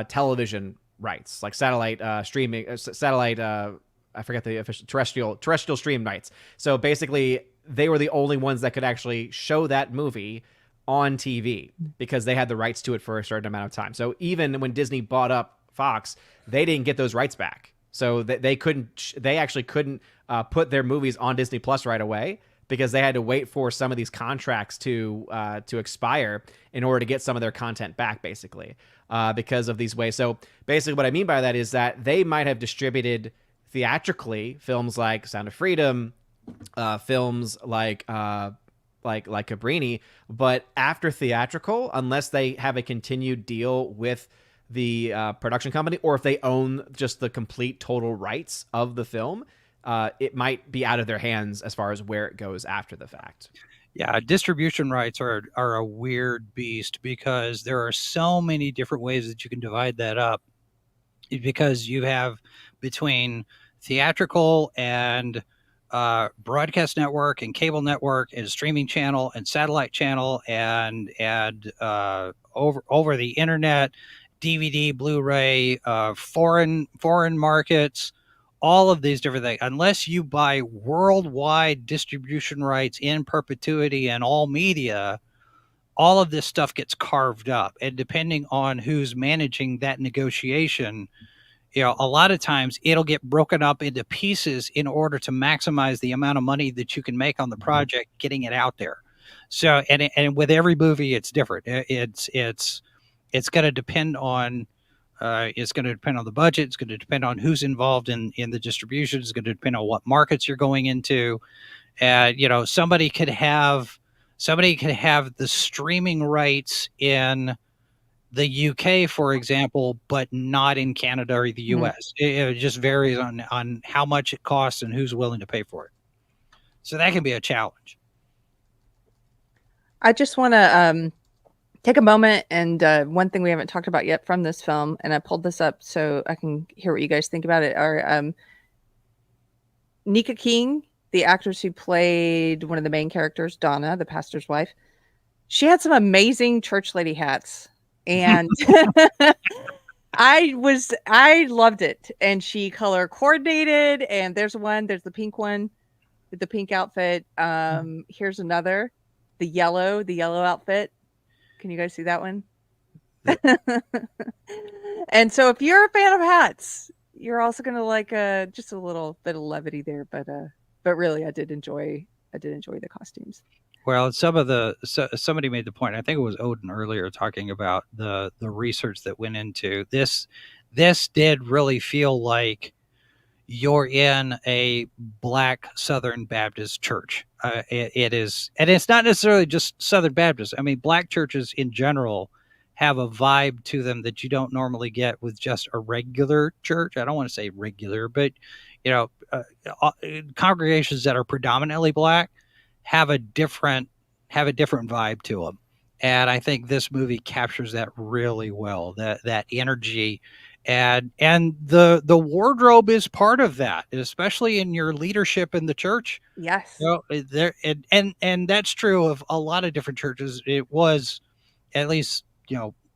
television rights, like satellite streaming, satellite. I forget the official terrestrial stream rights. So basically, they were the only ones that could actually show that movie on TV because they had the rights to it for a certain amount of time. So even when Disney bought up Fox, they didn't get those rights back. So they actually couldn't put their movies on Disney Plus right away because they had to wait for some of these contracts to expire in order to get some of their content back, basically, because of these ways. So basically what I mean by that is that they might have distributed theatrically films like Sound of Freedom, films like Cabrini, but after theatrical, unless they have a continued deal with the production company, or if they own just the complete total rights of the film, it might be out of their hands as far as where it goes after the fact. Yeah, distribution rights are a weird beast because there are so many different ways that you can divide that up, because you have between theatrical and broadcast network and cable network and streaming channel and satellite channel and over the internet, DVD, Blu-ray, foreign markets, all of these different things. Unless you buy worldwide distribution rights in perpetuity and all media, all of this stuff gets carved up. And depending on who's managing that negotiation, a lot of times it'll get broken up into pieces in order to maximize the amount of money that you can make on the project, getting it out there. So, and with every movie, it's different. It's going to depend on, it's going to depend on the budget. It's going to depend on who's involved in the distribution. It's going to depend on what markets you're going into. Somebody could have the streaming rights in the UK, for example, but not in Canada or the US. It just varies on how much it costs and who's willing to pay for it. So that can be a challenge. I just want to take a moment, and one thing we haven't talked about yet from this film, and I pulled this up so I can hear what you guys think about it, are Nika King, the actress who played one of the main characters, Donna, the pastor's wife. She had some amazing church lady hats. And I loved it. And she color coordinated, and there's the pink one with the pink outfit. Here's another, the yellow outfit. Can you guys see that one? And so if you're a fan of hats, you're also going to like just a little bit of levity there, but really I did enjoy the costumes. Well, somebody made the point. I think it was Odin earlier talking about the research that went into this. This did really feel like you're in a Black Southern Baptist church. It is, and it's not necessarily just Southern Baptist. I mean, Black churches in general have a vibe to them that you don't normally get with just a regular church. I don't want to say regular, but congregations that are predominantly Black have a different vibe to them. And I think this movie captures that really well, that energy, and the wardrobe is part of that, especially in your leadership in the church. Yes. And that's true of a lot of different churches. It was, at least,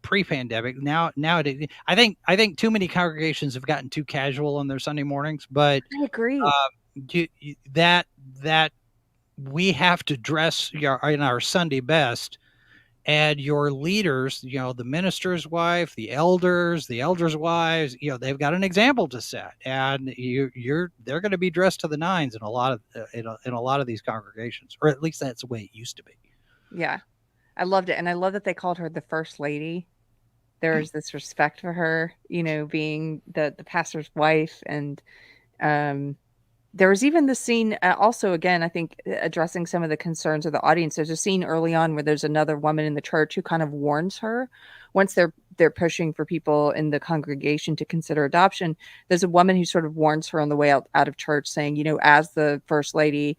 pre-pandemic. Nowadays, I think too many congregations have gotten too casual on their Sunday mornings, but I agree. That we have to dress in our Sunday best, and your leaders, the minister's wife, the elders' wives, they've got an example to set, and they're going to be dressed to the nines in a lot of these congregations, or at least that's the way it used to be. Yeah, I loved it, and I love that they called her the First Lady. There's this respect for her, being the pastor's wife, and there was even the scene also, again, I think addressing some of the concerns of the audience. There's a scene early on where there's another woman in the church who kind of warns her once they're pushing for people in the congregation to consider adoption. There's a woman who sort of warns her on the way out of church, saying, as the First Lady,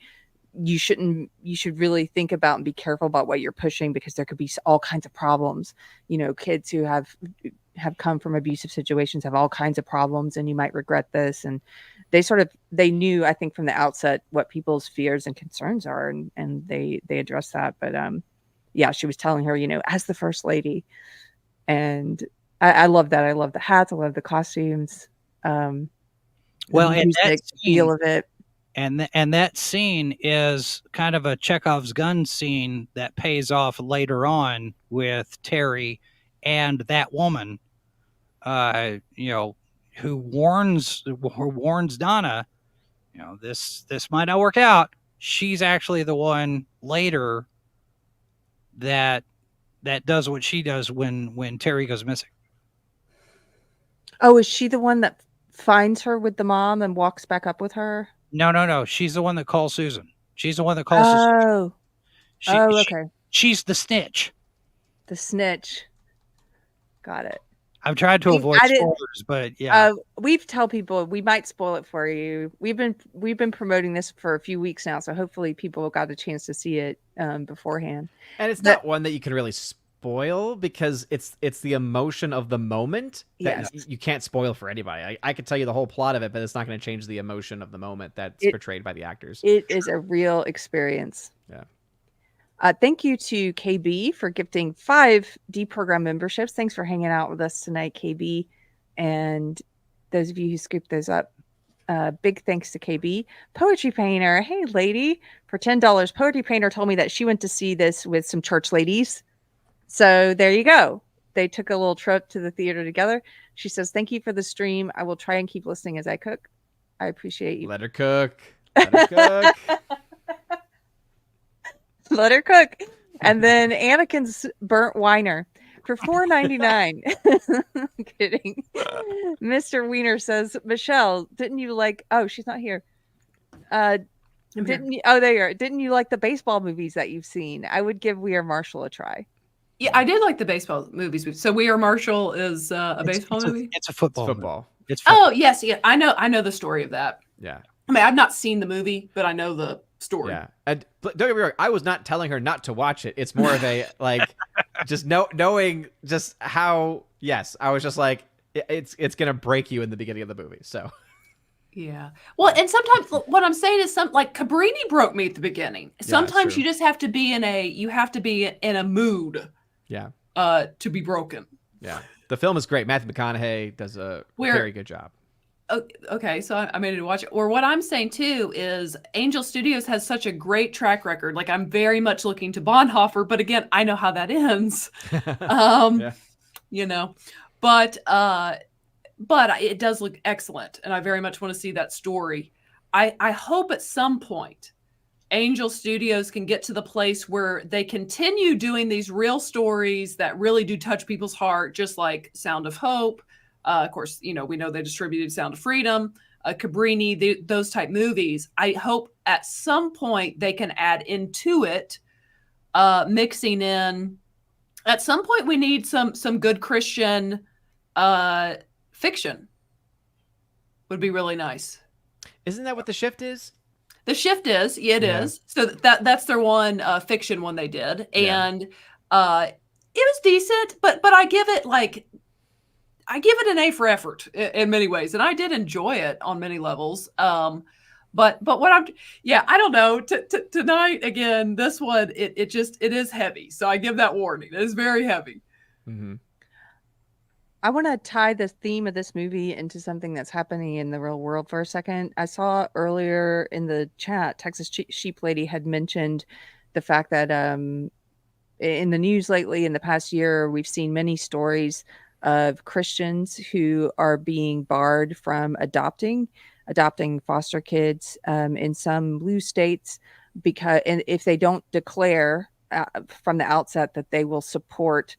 you should really think about and be careful about what you're pushing, because there could be all kinds of problems. Kids who have come from abusive situations have all kinds of problems, and you might regret this. And they knew, I think, from the outset what people's fears and concerns are, and they addressed that. But yeah, she was telling her, as the first lady, and I love that. I love the hats. I love the costumes. The and that music, the feel of it. And that scene is kind of a Chekhov's gun scene that pays off later on with Terry and that woman, who warns Donna, this might not work out. She's actually the one later that does what she does when Terry goes missing. Oh, is she the one that finds her with the mom and walks back up with her? No. She's the one that calls Susan. She's the one that calls Susan. Okay. She's the snitch. The snitch. Got it. I've tried to avoid spoilers, but yeah. We've tell people we might spoil it for you. We've been promoting this for a few weeks now, so hopefully people got a chance to see it beforehand. And it's not one that you can really spoil because it's the emotion of the moment that you can't spoil for anybody. I could tell you the whole plot of it, but it's not going to change the emotion of the moment that's portrayed by the actors. It is a real experience. Yeah. Thank you to KB for gifting 5 Deprogrammed memberships. Thanks for hanging out with us tonight, KB. And those of you who scooped those up, big thanks to KB. Poetry Painter, hey lady, for $10. Poetry Painter told me that she went to see this with some church ladies. So there you go. They took a little trip to the theater together. She says, thank you for the stream. I will try and keep listening as I cook. I appreciate you. Let her cook. Let her cook. Let her cook. And then Anakin's burnt whiner for $4.99. I'm kidding. Mr. Wiener says, Michelle, didn't you like, oh, she's not here. Didn't you, oh, there you are. Didn't you like the baseball movies that you've seen? I would give We Are Marshall a try. Yeah, I did like the baseball movies. So We Are Marshall is a baseball movie? It's a football. It's football. Oh, yes. Yeah, I know the story of that. Yeah. I mean, I've not seen the movie, but I know the story. Yeah. And don't get me wrong, I was not telling her not to watch it. It's more of a just knowing just how. Yes, I was just like, it's gonna break you in the beginning of the movie. So. Yeah. Well, and sometimes what I'm saying is like Cabrini broke me at the beginning. Sometimes you just have to be in a mood. Yeah. To be broken. Yeah. The film is great. Matthew McConaughey does a very good job. Okay, so I made it to watch it. Or what I'm saying too is Angel Studios has such a great track record. Like I'm very much looking to Bonhoeffer, but again, I know how that ends. But it does look excellent, and I very much want to see that story. I hope at some point Angel Studios can get to the place where they continue doing these real stories that really do touch people's heart, just like Sound of Hope. Of course, we know they distributed Sound of Freedom, Cabrini, those type movies. I hope at some point they can add into it, mixing in. At some point, we need some good Christian fiction. Would be really nice. Isn't that what The Shift is? The Shift is, it is. So that's their one fiction one they did, and it was decent. But I give it an A for effort in many ways, and I did enjoy it on many levels. But what I don't know. Tonight again, this one it is heavy, so I give that warning. It is very heavy. Mm-hmm. I want to tie the theme of this movie into something that's happening in the real world for a second. I saw earlier in the chat, Texas Sheep Lady had mentioned the fact that in the news lately, in the past year, we've seen many stories of Christians who are being barred from adopting foster kids in some blue states and if they don't declare from the outset that they will support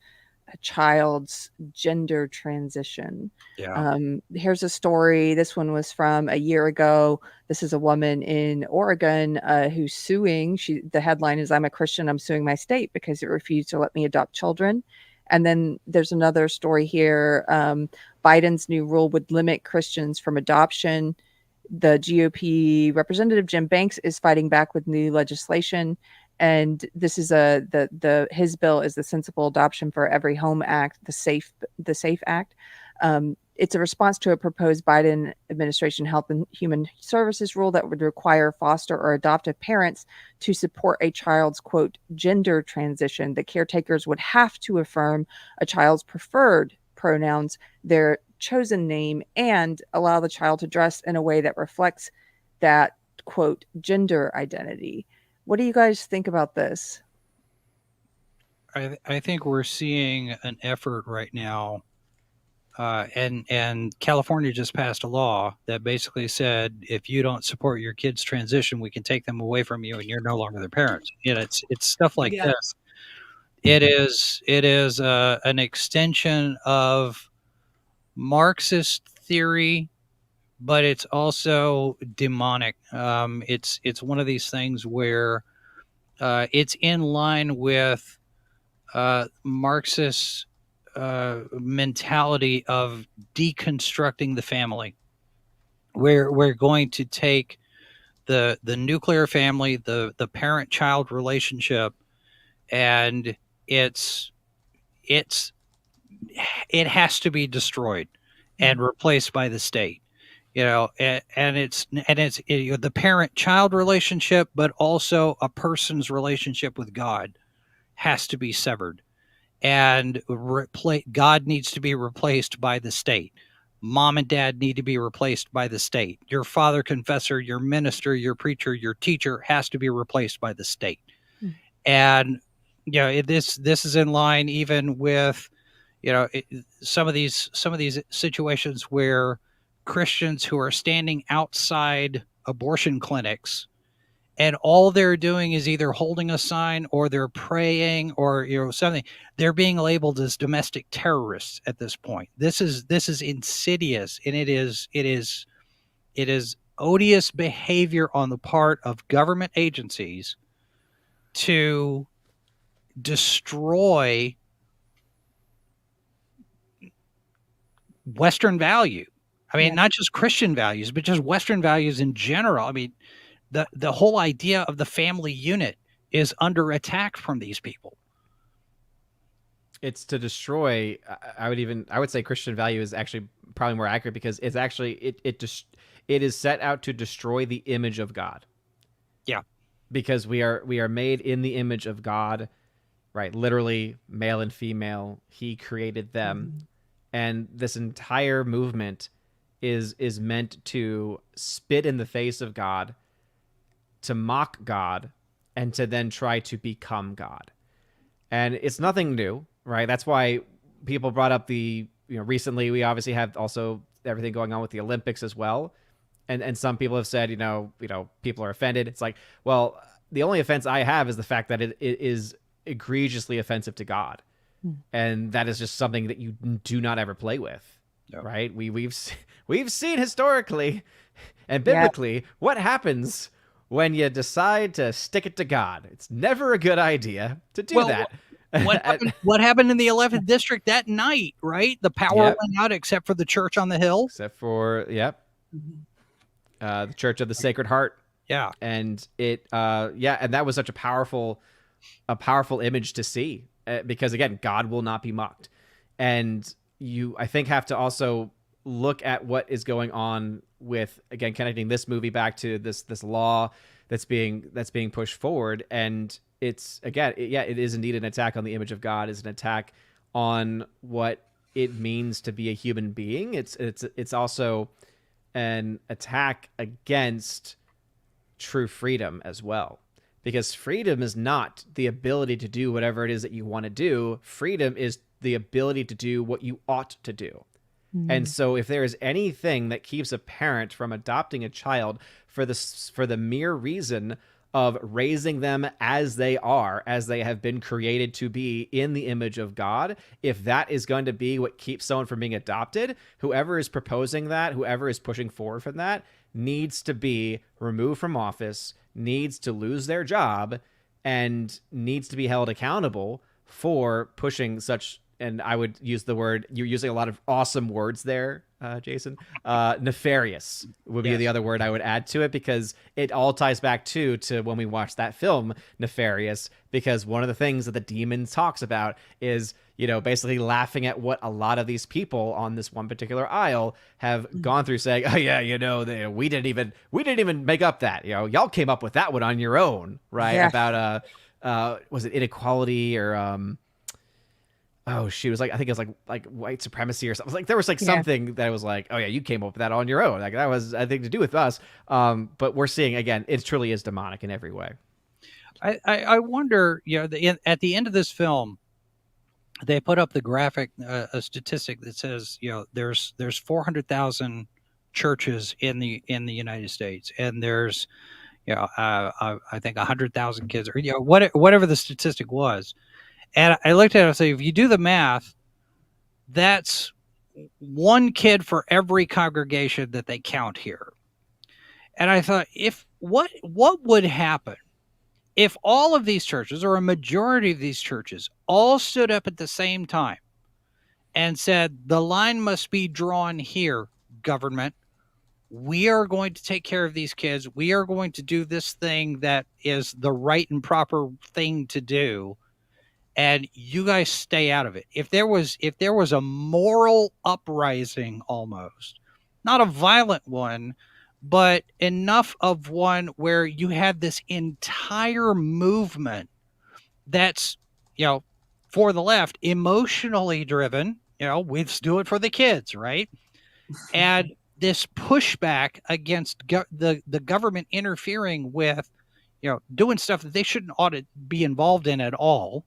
a child's gender transition. Yeah. Here's a story. This one was from a year ago. This is a woman in Oregon who's suing. The headline is, "I'm a Christian. I'm suing my state because it refused to let me adopt children." And then there's another story here. Biden's new rule would limit Christians from adoption. The GOP representative Jim Banks is fighting back with new legislation. And this is his bill is the Sensible Adoption for Every Home Act, the SAFE Act. it's a response to a proposed Biden administration Health and Human Services rule that would require foster or adoptive parents to support a child's, quote, gender transition. The caretakers would have to affirm a child's preferred pronouns, their chosen name, and allow the child to dress in a way that reflects that, quote, gender identity. What do you guys think about this? I think we're seeing an effort right now, and California just passed a law that basically said if you don't support your kid's transition, we can take them away from you, and you're no longer their parents. You know, it's stuff like Yeah. this. It is an extension of Marxist theory, but it's also demonic. It's one of these things where it's in line with Marxist mentality of deconstructing the family. We're going to take the nuclear family, the parent-child relationship, and it has to be destroyed and replaced by the state. You know, and it's the parent-child relationship, but also a person's relationship with God has to be severed, and God needs to be replaced by the state. Mom and dad need to be replaced by the state. Your father confessor, your minister, your preacher, your teacher has to be replaced by the state. And this is in line even with some of these situations where Christians who are standing outside abortion clinics, and all they're doing is either holding a sign or they're praying or something. They're being labeled as domestic terrorists at this point. This is insidious, and it is odious behavior on the part of government agencies to destroy Western value. I mean, not just Christian values, but just Western values in general. I mean, the whole idea of the family unit is under attack from these people. It's to destroy. I would say Christian value is actually probably more accurate, because it's actually it is set out to destroy the image of God. Yeah, because we are made in the image of God, right? Literally, male and female. He created them, and this entire movement is meant to spit in the face of God, to mock God, and to then try to become God. And it's nothing new, right? That's why people brought up recently we obviously have also everything going on with the Olympics as well. And some people have said, people are offended. It's like, well, the only offense I have is the fact that it is egregiously offensive to God. And that is just something that you do not ever play with, right? We've seen historically and biblically what happens when you decide to stick it to God. It's never a good idea to do that. What happened in the 11th district that night, right? The power went out except for the church on the hill. Except for, the Church of the Sacred Heart. Yeah. And and that was such a powerful image to see, because again, God will not be mocked. And you, I think, have to also look at what is going on with, again, connecting this movie back to this law that's being pushed forward. And it's, again, it is indeed an attack on the image of God. It's an attack on what it means to be a human being. It's also an attack against true freedom as well, because freedom is not the ability to do whatever it is that you want to do. Freedom is the ability to do what you ought to do. And so if there is anything that keeps a parent from adopting a child for the mere reason of raising them as they have been created to be in the image of God, if that is going to be what keeps someone from being adopted, whoever is proposing that, whoever is pushing forward from that, needs to be removed from office, needs to lose their job, and needs to be held accountable for pushing such. And I would use the word, you're using a lot of awesome words there, Jason. Nefarious would be the other word I would add to it, because it all ties back to when we watched that film, Nefarious, because one of the things that the demon talks about is, basically laughing at what a lot of these people on this one particular aisle have gone through, saying, "Oh yeah, we didn't even make up that. Y'all came up with that one on your own, right?" Yeah. About was it inequality or oh shoot, it was I think it was like white supremacy or something. There was something that was like, "Oh yeah, you came up with that on your own." Like that was I think to do with us. But we're seeing again, it truly is demonic in every way. I wonder, at the end of this film, they put up the graphic, a statistic that says, there's 400,000 churches in the United States, and there's, I think 100,000 kids, or whatever the statistic was. And I looked at it and said, if you do the math, that's one kid for every congregation that they count here. And I thought, what would happen if all of these churches, or a majority of these churches, all stood up at the same time and said, the line must be drawn here, government. We are going to take care of these kids. We are going to do this thing that is the right and proper thing to do. And you guys stay out of it. If there was a moral uprising, almost, not a violent one, but enough of one where you had this entire movement that's, for the left, emotionally driven, let's do it for the kids, right? And this pushback against the government interfering with, doing stuff that they shouldn't ought to be involved in at all.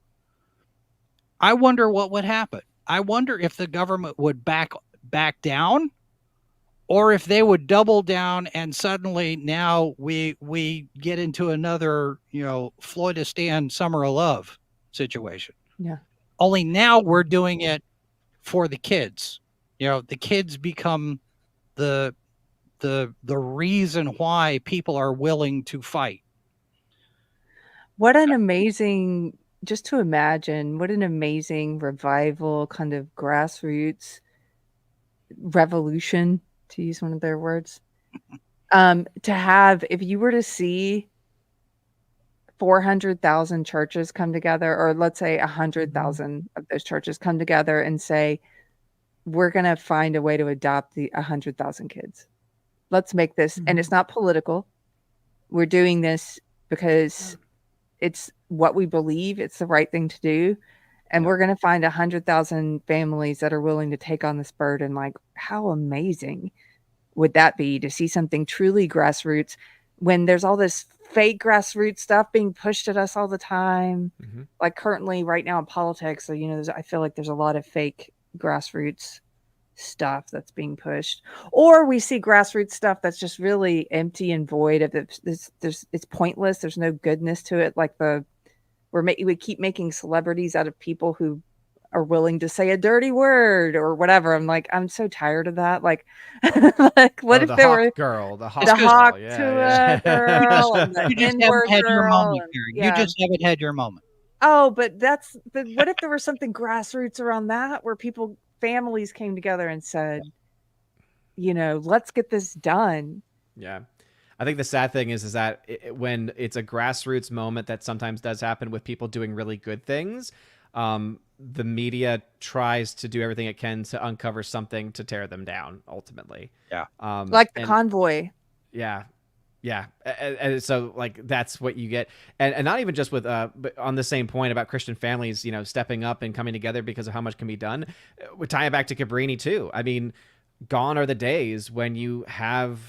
I wonder what would happen. I wonder if the government would back down, or if they would double down, and suddenly now we get into another, Floydistan Summer of Love situation. Yeah. Only now we're doing it for the kids. The kids become the reason why people are willing to fight. What an amazing, just to imagine, what an amazing revival, kind of grassroots revolution, to use one of their words, to have, if you were to see 400,000 churches come together, or let's say 100,000 of those churches come together and say, we're going to find a way to adopt the 100,000 kids. Let's make this, and it's not political. We're doing this because it's what we believe. It's the right thing to do. And we're going to find 100,000 families that are willing to take on this burden. Like, how amazing would that be to see something truly grassroots when there's all this fake grassroots stuff being pushed at us all the time? Like currently right now in politics, I feel like there's a lot of fake grassroots stuff that's being pushed, or we see grassroots stuff that's just really empty and void of it's pointless. There's no goodness to it. Like we keep making celebrities out of people who are willing to say a dirty word or whatever. I'm like, I'm so tired of that. Like, what if there were the hawk girl, yeah. girl, and the You just N-word haven't had your girl, moment, Karen. You just haven't had your moment. Oh, but what if there was something grassroots around that, where families came together and said, let's get this done. Yeah. I think the sad thing is that when it's a grassroots moment, that sometimes does happen with people doing really good things, the media tries to do everything it can to uncover something to tear them down ultimately. Yeah. Like the convoy. Yeah. Yeah. And so that's what you get. And not even just with, but on the same point about Christian families, stepping up and coming together because of how much can be done. We tie it back to Cabrini too. I mean, gone are the days when you have,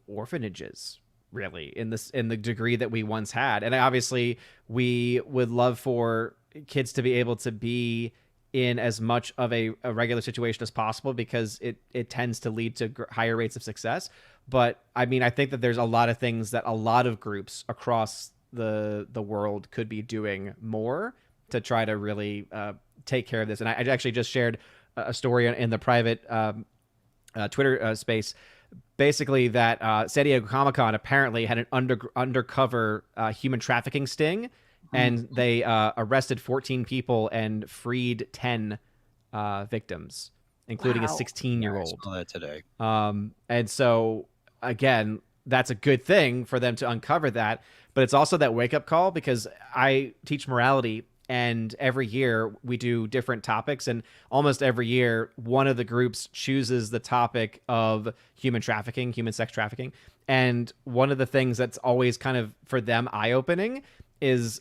orphanages really in the degree that we once had. And obviously we would love for kids to be able to be in as much of a regular situation as possible, because it tends to lead to higher rates of success. But I mean, I think that there's a lot of things that a lot of groups across the world could be doing more to try to really take care of this. And I actually just shared a story in the private Twitter space, basically that San Diego Comic-Con apparently had an undercover human trafficking sting, and they arrested 14 people and freed 10 victims, including a 16-year-old. I saw that today. And so, again, that's a good thing for them to uncover that, but it's also that wake-up call, because I teach morality And every year we do different topics, and almost every year one of the groups chooses the topic of human trafficking, human sex trafficking. And one of the things that's always kind of for them eye-opening is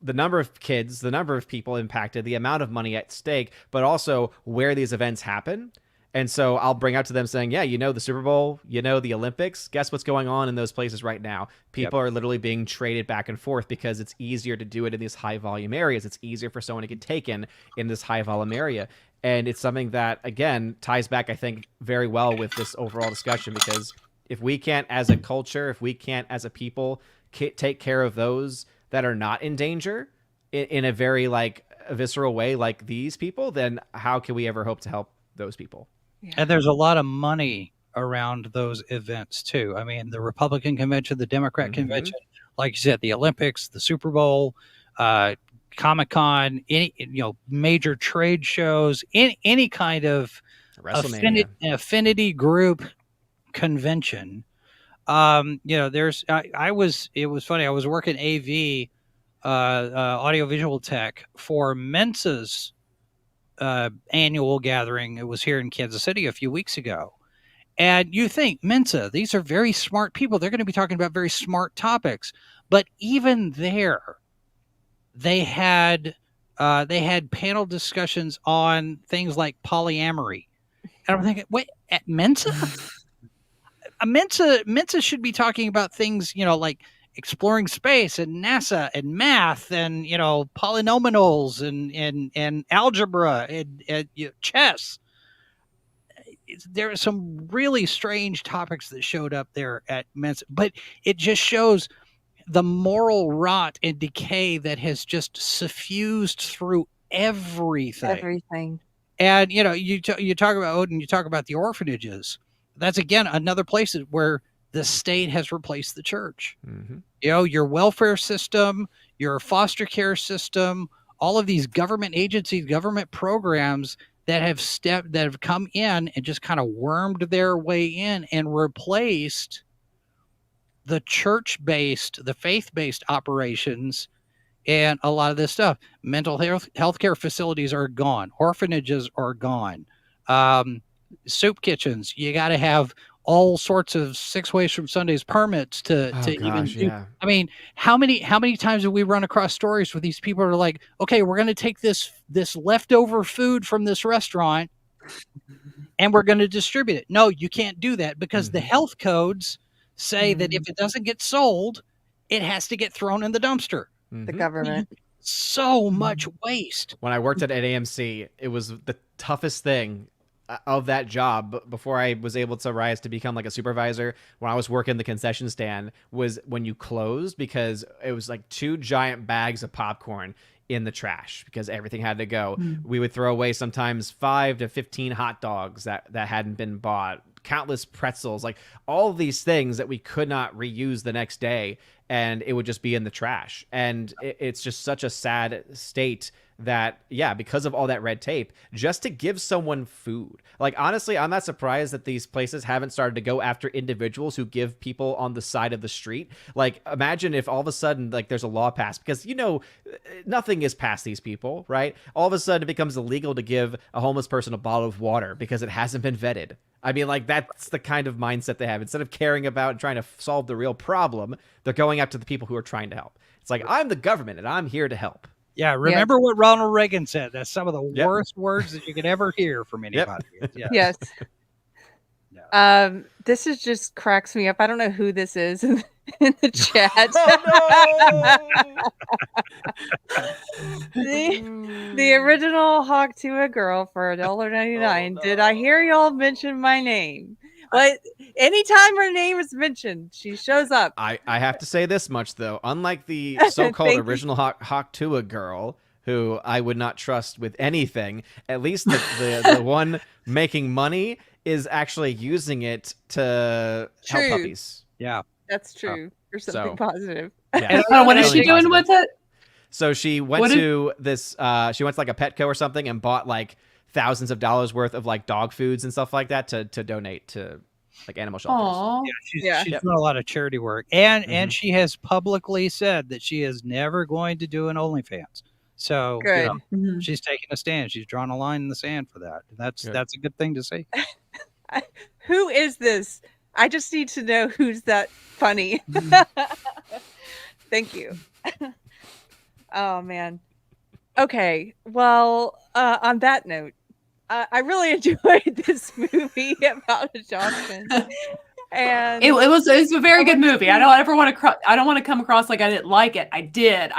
the number of kids, the number of people impacted, the amount of money at stake, but also where these events happen. And so I'll bring out to them saying, yeah, the Super Bowl, the Olympics, guess what's going on in those places right now? People are literally being traded back and forth because it's easier to do it in these high volume areas. It's easier for someone to get taken in this high volume area. And it's something that, again, ties back, I think, very well with this overall discussion, because if we can't, as a culture, if we can't, as a people, take care of those that are not in danger in a very a visceral way like these people, then how can we ever hope to help those people? Yeah. And there's a lot of money around those events too. I mean, the Republican convention, the Democrat convention, like you said, the Olympics, the Super Bowl, Comic-Con, any major trade shows, any kind of affinity group convention. It was funny. I was working AV, audiovisual tech for Mensa's annual gathering. It was here in Kansas City a few weeks ago. And you think, Mensa, these are very smart people. They're going to be talking about very smart topics. But even there, they had panel discussions on things like polyamory. And I'm thinking, wait, at Mensa? Mensa should be talking about things, like exploring space and NASA and math and polynomials and algebra and chess. There are some really strange topics that showed up there at Mensa, but it just shows the moral rot and decay that has just suffused through everything. And you talk about Odin, you talk about the orphanages. That's again another place where the state has replaced the church. Your welfare system, your foster care system, all of these government agencies, government programs that have come in and just kind of wormed their way in and replaced the church-based, the faith-based operations, and a lot of this stuff. Mental health care facilities are gone. Orphanages are gone. Soup kitchens, you got to have all sorts of 6 ways from Sundays permits to even do. Yeah. I mean, how many times have we run across stories where these people are like, okay, we're going to take this leftover food from this restaurant and we're going to distribute it. No, you can't do that because the health codes say that if it doesn't get sold, it has to get thrown in the dumpster. The government. So much waste. When I worked at AMC, it was the toughest thing of that job before I was able to rise to become like a supervisor. When I was working the concession stand was when you closed, because it was like 2 giant bags of popcorn in the trash because everything had to go. We would throw away sometimes 5 to 15 hot dogs that hadn't been bought, countless pretzels, like all of these things that we could not reuse the next day, and it would just be in the trash. And it's just such a sad state that, yeah, because of all that red tape, just to give someone food. Like, honestly, I'm not surprised that these places haven't started to go after individuals who give people on the side of the street. Like, imagine if all of a sudden, like, there's a law passed, because, nothing is past these people, right? All of a sudden it becomes illegal to give a homeless person a bottle of water because it hasn't been vetted. I mean, like, that's the kind of mindset they have. Instead of caring about and trying to solve the real problem, they're going after the people who are trying to help. It's like, I'm the government and I'm here to help. Yeah, remember what Ronald Reagan said. That's some of the worst words that you could ever hear from anybody. Yes. This is just cracks me up. I don't know who this is in the chat. The original Hawk to a Girl for $1.99. Did I hear y'all mention my name? But anytime her name is mentioned, she shows up. I have to say this much, though. Unlike the so-called original Hawk to a Girl, who I would not trust with anything, at least the one making money is actually using it to help puppies. Yeah. That's true. Or something positive. Yeah. What is she doing with it? So she went to this, she went to like a Petco or something and bought like thousands of dollars worth of like dog foods and stuff like that to donate to like animal shelters. Yeah, she's done a lot of charity work, and she has publicly said that she is never going to do an OnlyFans. So, Good. Mhm. she's taking a stand. She's drawn a line in the sand for that. That's a good thing to see. Who is this? I just need to know who's that funny. Thank you. Oh man. Okay. Well, on that note, I really enjoyed this movie about adoption, and It was a very good movie. I don't ever want to. I don't want to come across like I didn't like it. I did.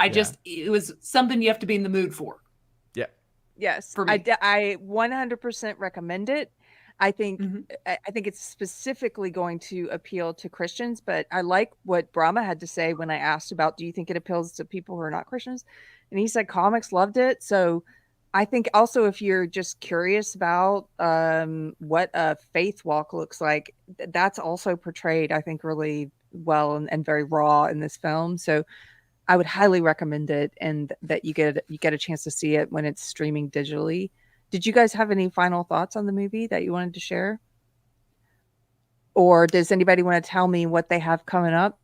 It was something you have to be in the mood for. Yeah. yes, For me. I 100% recommend it. I think Mhm. I think it's specifically going to appeal to Christians, but I like what Brahma had to say when I asked about, do you think it appeals to people who are not Christians? And he said comics loved it. So I think also if you're just curious about what a faith walk looks like, that's also portrayed, I think, really well and very raw in this film. So I would highly recommend it, and that you get a chance to see it when it's streaming digitally. Did you guys have any final thoughts on the movie that you wanted to share? Or does anybody want to tell me what they have coming up?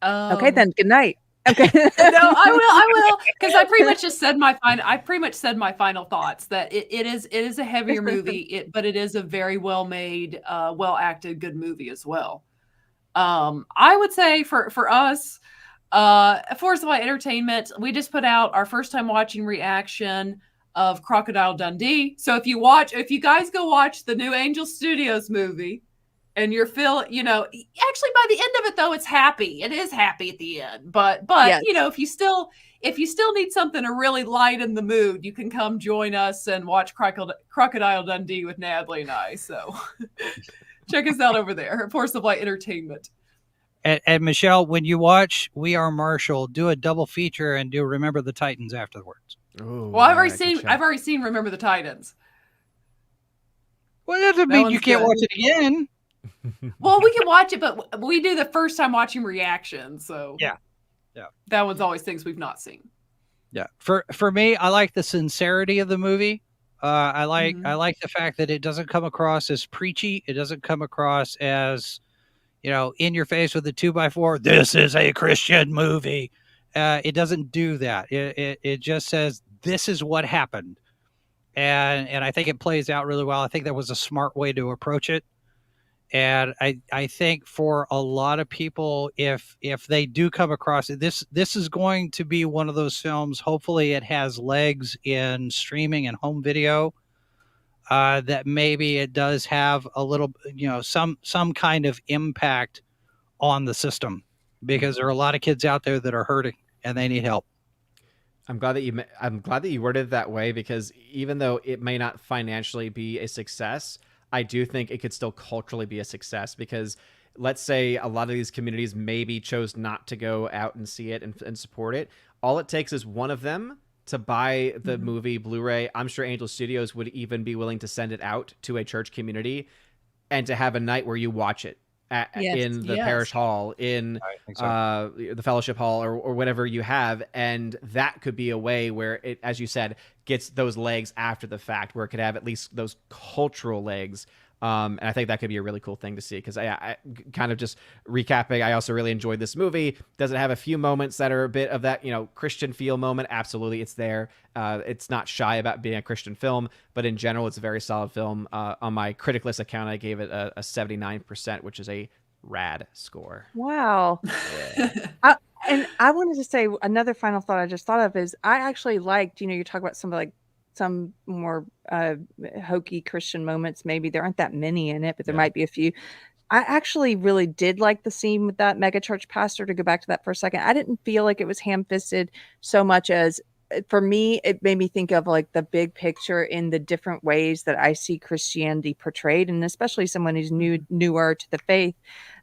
Okay, then good night. Okay. No, I will, because I pretty much just said my final thoughts that it is a heavier movie, but it is a very well made, well acted, good movie as well. I would say for us, Force of Light Entertainment, we just put out our first time watching reaction of Crocodile Dundee. So if you guys go watch the new Angel Studios movie, and you're actually by the end of it though, it's happy. It is happy at the end. But Yes. if you still need something to really lighten the mood, you can come join us and watch Crocodile Dundee with Natalie and I. So check us out over there at Force of Light Entertainment. And Michelle, when you watch We Are Marshall, do a double feature and do Remember the Titans afterwards. Ooh, Well, I've yeah, already seen Remember the Titans. Well, that doesn't mean you can't watch it again. Well, we can watch it, but we do the first time watching reaction. So yeah, that one's always things we've not seen. Yeah, for me, I like the sincerity of the movie. I like the fact that it doesn't come across as preachy. It doesn't come across as in your face with a 2x4. This is a Christian movie. It doesn't do that. It just says this is what happened, and I think it plays out really well. I think that was a smart way to approach it. And I think for a lot of people, if they do come across it, this is going to be one of those films. Hopefully it has legs in streaming and home video, that maybe it does have a little, some kind of impact on the system, because there are a lot of kids out there that are hurting and they need help. I'm glad that you worded it that way, because even though it may not financially be a success, I do think it could still culturally be a success, because let's say a lot of these communities maybe chose not to go out and see it and support it. All it takes is one of them to buy the movie Blu-ray. I'm sure Angel Studios would even be willing to send it out to a church community and to have a night where you watch it in the parish hall, in the fellowship hall, or whatever you have. And that could be a way where it, as you said, gets those legs after the fact, where it could have at least those cultural legs. And I think that could be a really cool thing to see, because I kind of just recapping, I also really enjoyed this movie. Does it have a few moments that are a bit of that, Christian feel moment? Absolutely, it's there. It's not shy about being a Christian film, but in general, it's a very solid film. On my critic list account, I gave it a 79%, which is a rad score. Wow. And I wanted to say another final thought I just thought of is I actually liked, you talk about some more hokey Christian moments. Maybe there aren't that many in it, but there might be a few. I actually really did like the scene with that megachurch pastor, to go back to that for a second. I didn't feel like it was ham-fisted so much as, for me, it made me think of like the big picture in the different ways that I see Christianity portrayed, and especially someone who's newer to the faith.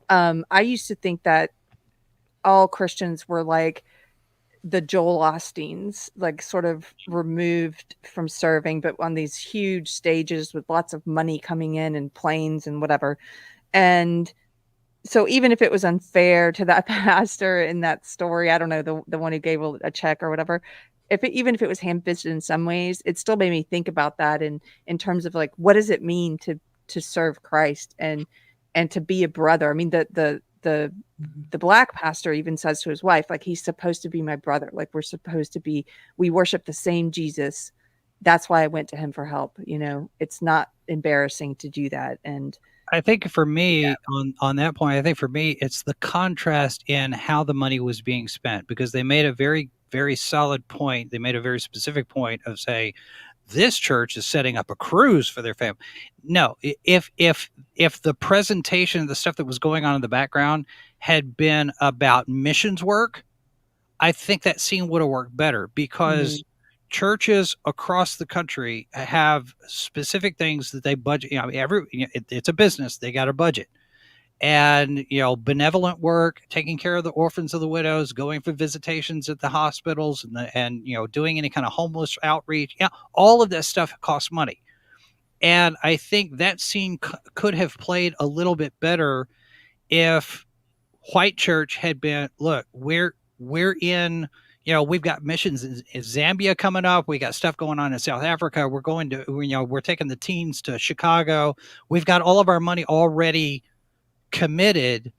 I used to think that all Christians were like the Joel Osteens, like sort of removed from serving, but on these huge stages with lots of money coming in and planes and whatever. And so even if it was unfair to that pastor in that story, I don't know, the one who gave a check or whatever, even if it was ham-fisted in some ways, it still made me think about that in terms of like, what does it mean to serve Christ and to be a brother? I mean, the the black pastor even says to his wife, like, he's supposed to be my brother. Like, we worship the same Jesus. That's why I went to him for help. It's not embarrassing to do that. And I think for me, on that point, I think for me, it's the contrast in how the money was being spent, because they made a very, very solid point. They made a very specific point of say, this church is setting up a cruise for their family. No, if the presentation of the stuff that was going on in the background had been about missions work, I think that scene would have worked better, because churches across the country have specific things that they budget. It's a business; they got a budget, and benevolent work, taking care of the orphans of the widows, going for visitations at the hospitals, and doing any kind of homeless outreach. All of that stuff costs money, and I think that scene could have played a little bit better if white church had been, look, we're in, we've got missions in Zambia coming up. We got stuff going on in South Africa. We're going to, we're taking the teens to Chicago. We've got all of our money already committed.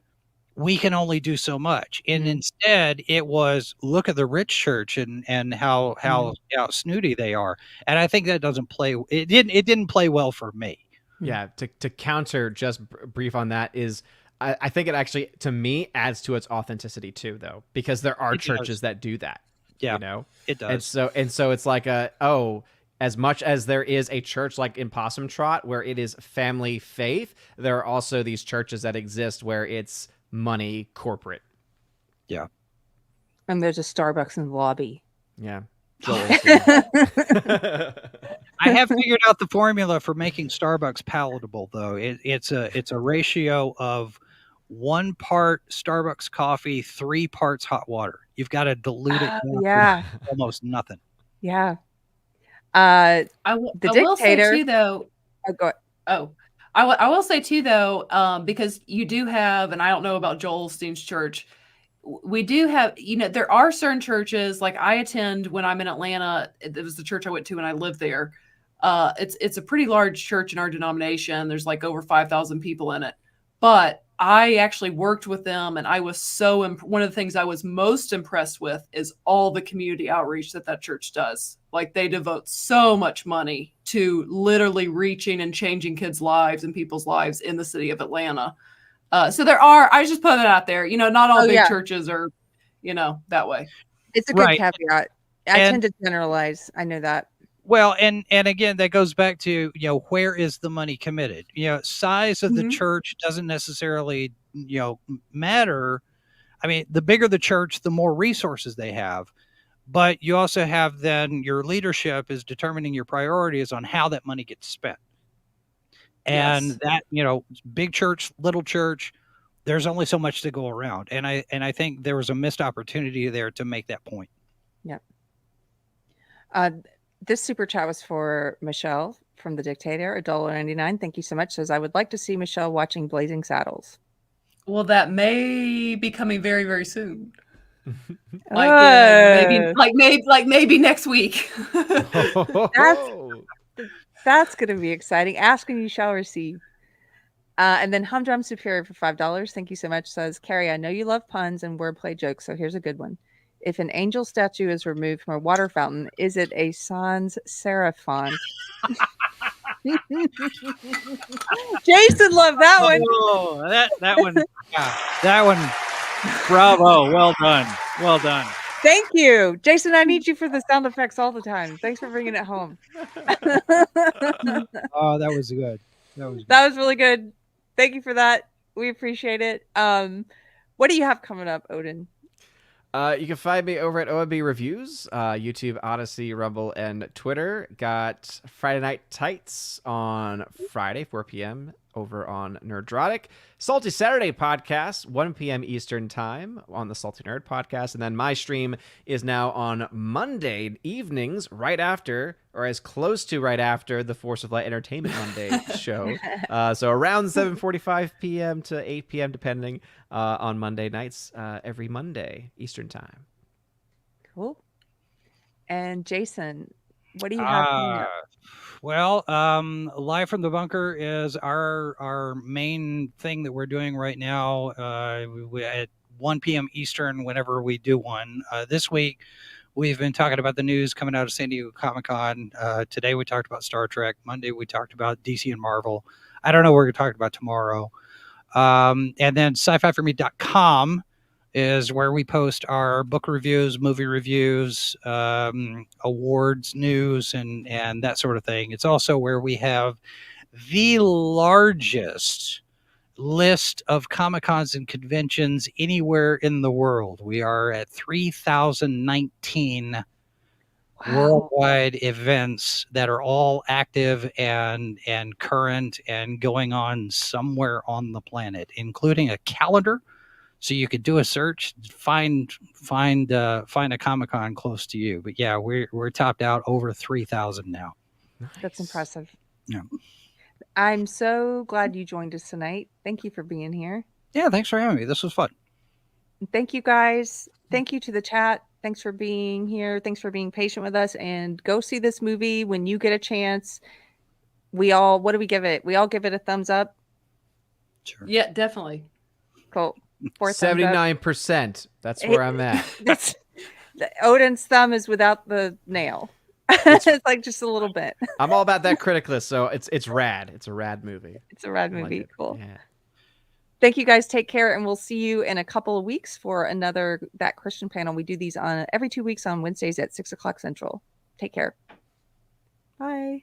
We can only do so much. And instead it was, look at the rich church and how snooty they are. And I think that doesn't play. It didn't play well for me. Yeah. To counter just brief on that is, I think it actually, to me, adds to its authenticity too, though, because there are churches that do that. Yeah, it does. And so it's like as much as there is a church like in Possum Trot where it is family faith, there are also these churches that exist where it's money corporate. Yeah. And there's a Starbucks in the lobby. Yeah. I have figured out the formula for making Starbucks palatable, though. It's a ratio of 1 part Starbucks coffee, 3 parts hot water. You've got to dilute it down to almost nothing. Yeah. I will say too, though. I will say too, though, because you do have, and I don't know about Joel Osteen's church. We do have, there are certain churches, like I attend when I'm in Atlanta. It was the church I went to when I lived there. It's a pretty large church in our denomination. There's like over 5,000 people in it. But I actually worked with them, and I was one of the things I was most impressed with is all the community outreach that church does. Like, they devote so much money to literally reaching and changing kids' lives and people's lives in the city of Atlanta. So I just put it out there, not all big churches are, that way. It's a good caveat. I tend to generalize. I know that. Well, and again, that goes back to, where is the money committed? Size of the church doesn't necessarily, matter. I mean, the bigger the church, the more resources they have. But you also have then your leadership is determining your priorities on how that money gets spent. And that, big church, little church, there's only so much to go around. And I think there was a missed opportunity there to make that point. Yeah. This super chat was for Michelle from The Dictator, $1.99. Thank you so much. Says, I would like to see Michelle watching Blazing Saddles. Well, that may be coming very, very soon. Maybe next week. That's going to be exciting. Ask and you shall receive. And then Humdrum Superior for $5. Thank you so much. Says, Keri, I know you love puns and wordplay jokes, so here's a good one. If an angel statue is removed from a water fountain, is it a sans serif font? Jason loved that one. Oh, that one. Yeah, that one. Bravo. Well done. Well done. Thank you. Jason, I need you for the sound effects all the time. Thanks for bringing it home. Oh, that was good. That was really good. Thank you for that. We appreciate it. What do you have coming up, Odin? You can find me over at OMB Reviews, YouTube, Odyssey, Rumble, and Twitter. Got Friday Night Tights on Friday, 4 p.m. over on Nerdrotic. Salty Saturday podcast, 1 p.m. Eastern Time on the Salty Nerd podcast. And then my stream is now on Monday evenings, right after, or as close to right after, the Force of Light Entertainment Monday show. So around 7:45 p.m. to 8 p.m., depending, on Monday nights, every Monday Eastern Time. Cool. And Jason, What do you have coming up? Well, Live from the Bunker is our main thing that we're doing right now. At 1 p.m. Eastern, whenever we do one. This week, we've been talking about the news coming out of San Diego Comic-Con. Today, we talked about Star Trek. Monday, we talked about DC and Marvel. I don't know what we're going to talk about tomorrow. And then sci-fi4me.com is where we post our book reviews, movie reviews, awards news, and that sort of thing. It's also where we have the largest list of Comic-Cons and conventions anywhere in the world. We are at 3,019 worldwide events that are all active and current and going on somewhere on the planet, including a calendar. So you could do a search, find a Comic-Con close to you. But yeah, we're topped out over 3,000 now. That's impressive. Yeah. I'm so glad you joined us tonight. Thank you for being here. Yeah, thanks for having me. This was fun. Thank you, guys. Thank you to the chat. Thanks for being here. Thanks for being patient with us. And go see this movie when you get a chance. What do we give it? We all give it a thumbs up. Sure. Yeah, definitely. Cool. 79%. That's where I'm at. Odin's thumb is without the nail. It's like just a little bit. I'm all about that critic list, so it's rad. It's a rad movie. It's a rad movie. Like cool. Yeah. Thank you guys. Take care, and we'll see you in a couple of weeks for another That Christian panel. We do these on every 2 weeks on Wednesdays at 6 o'clock Central. Take care. Bye.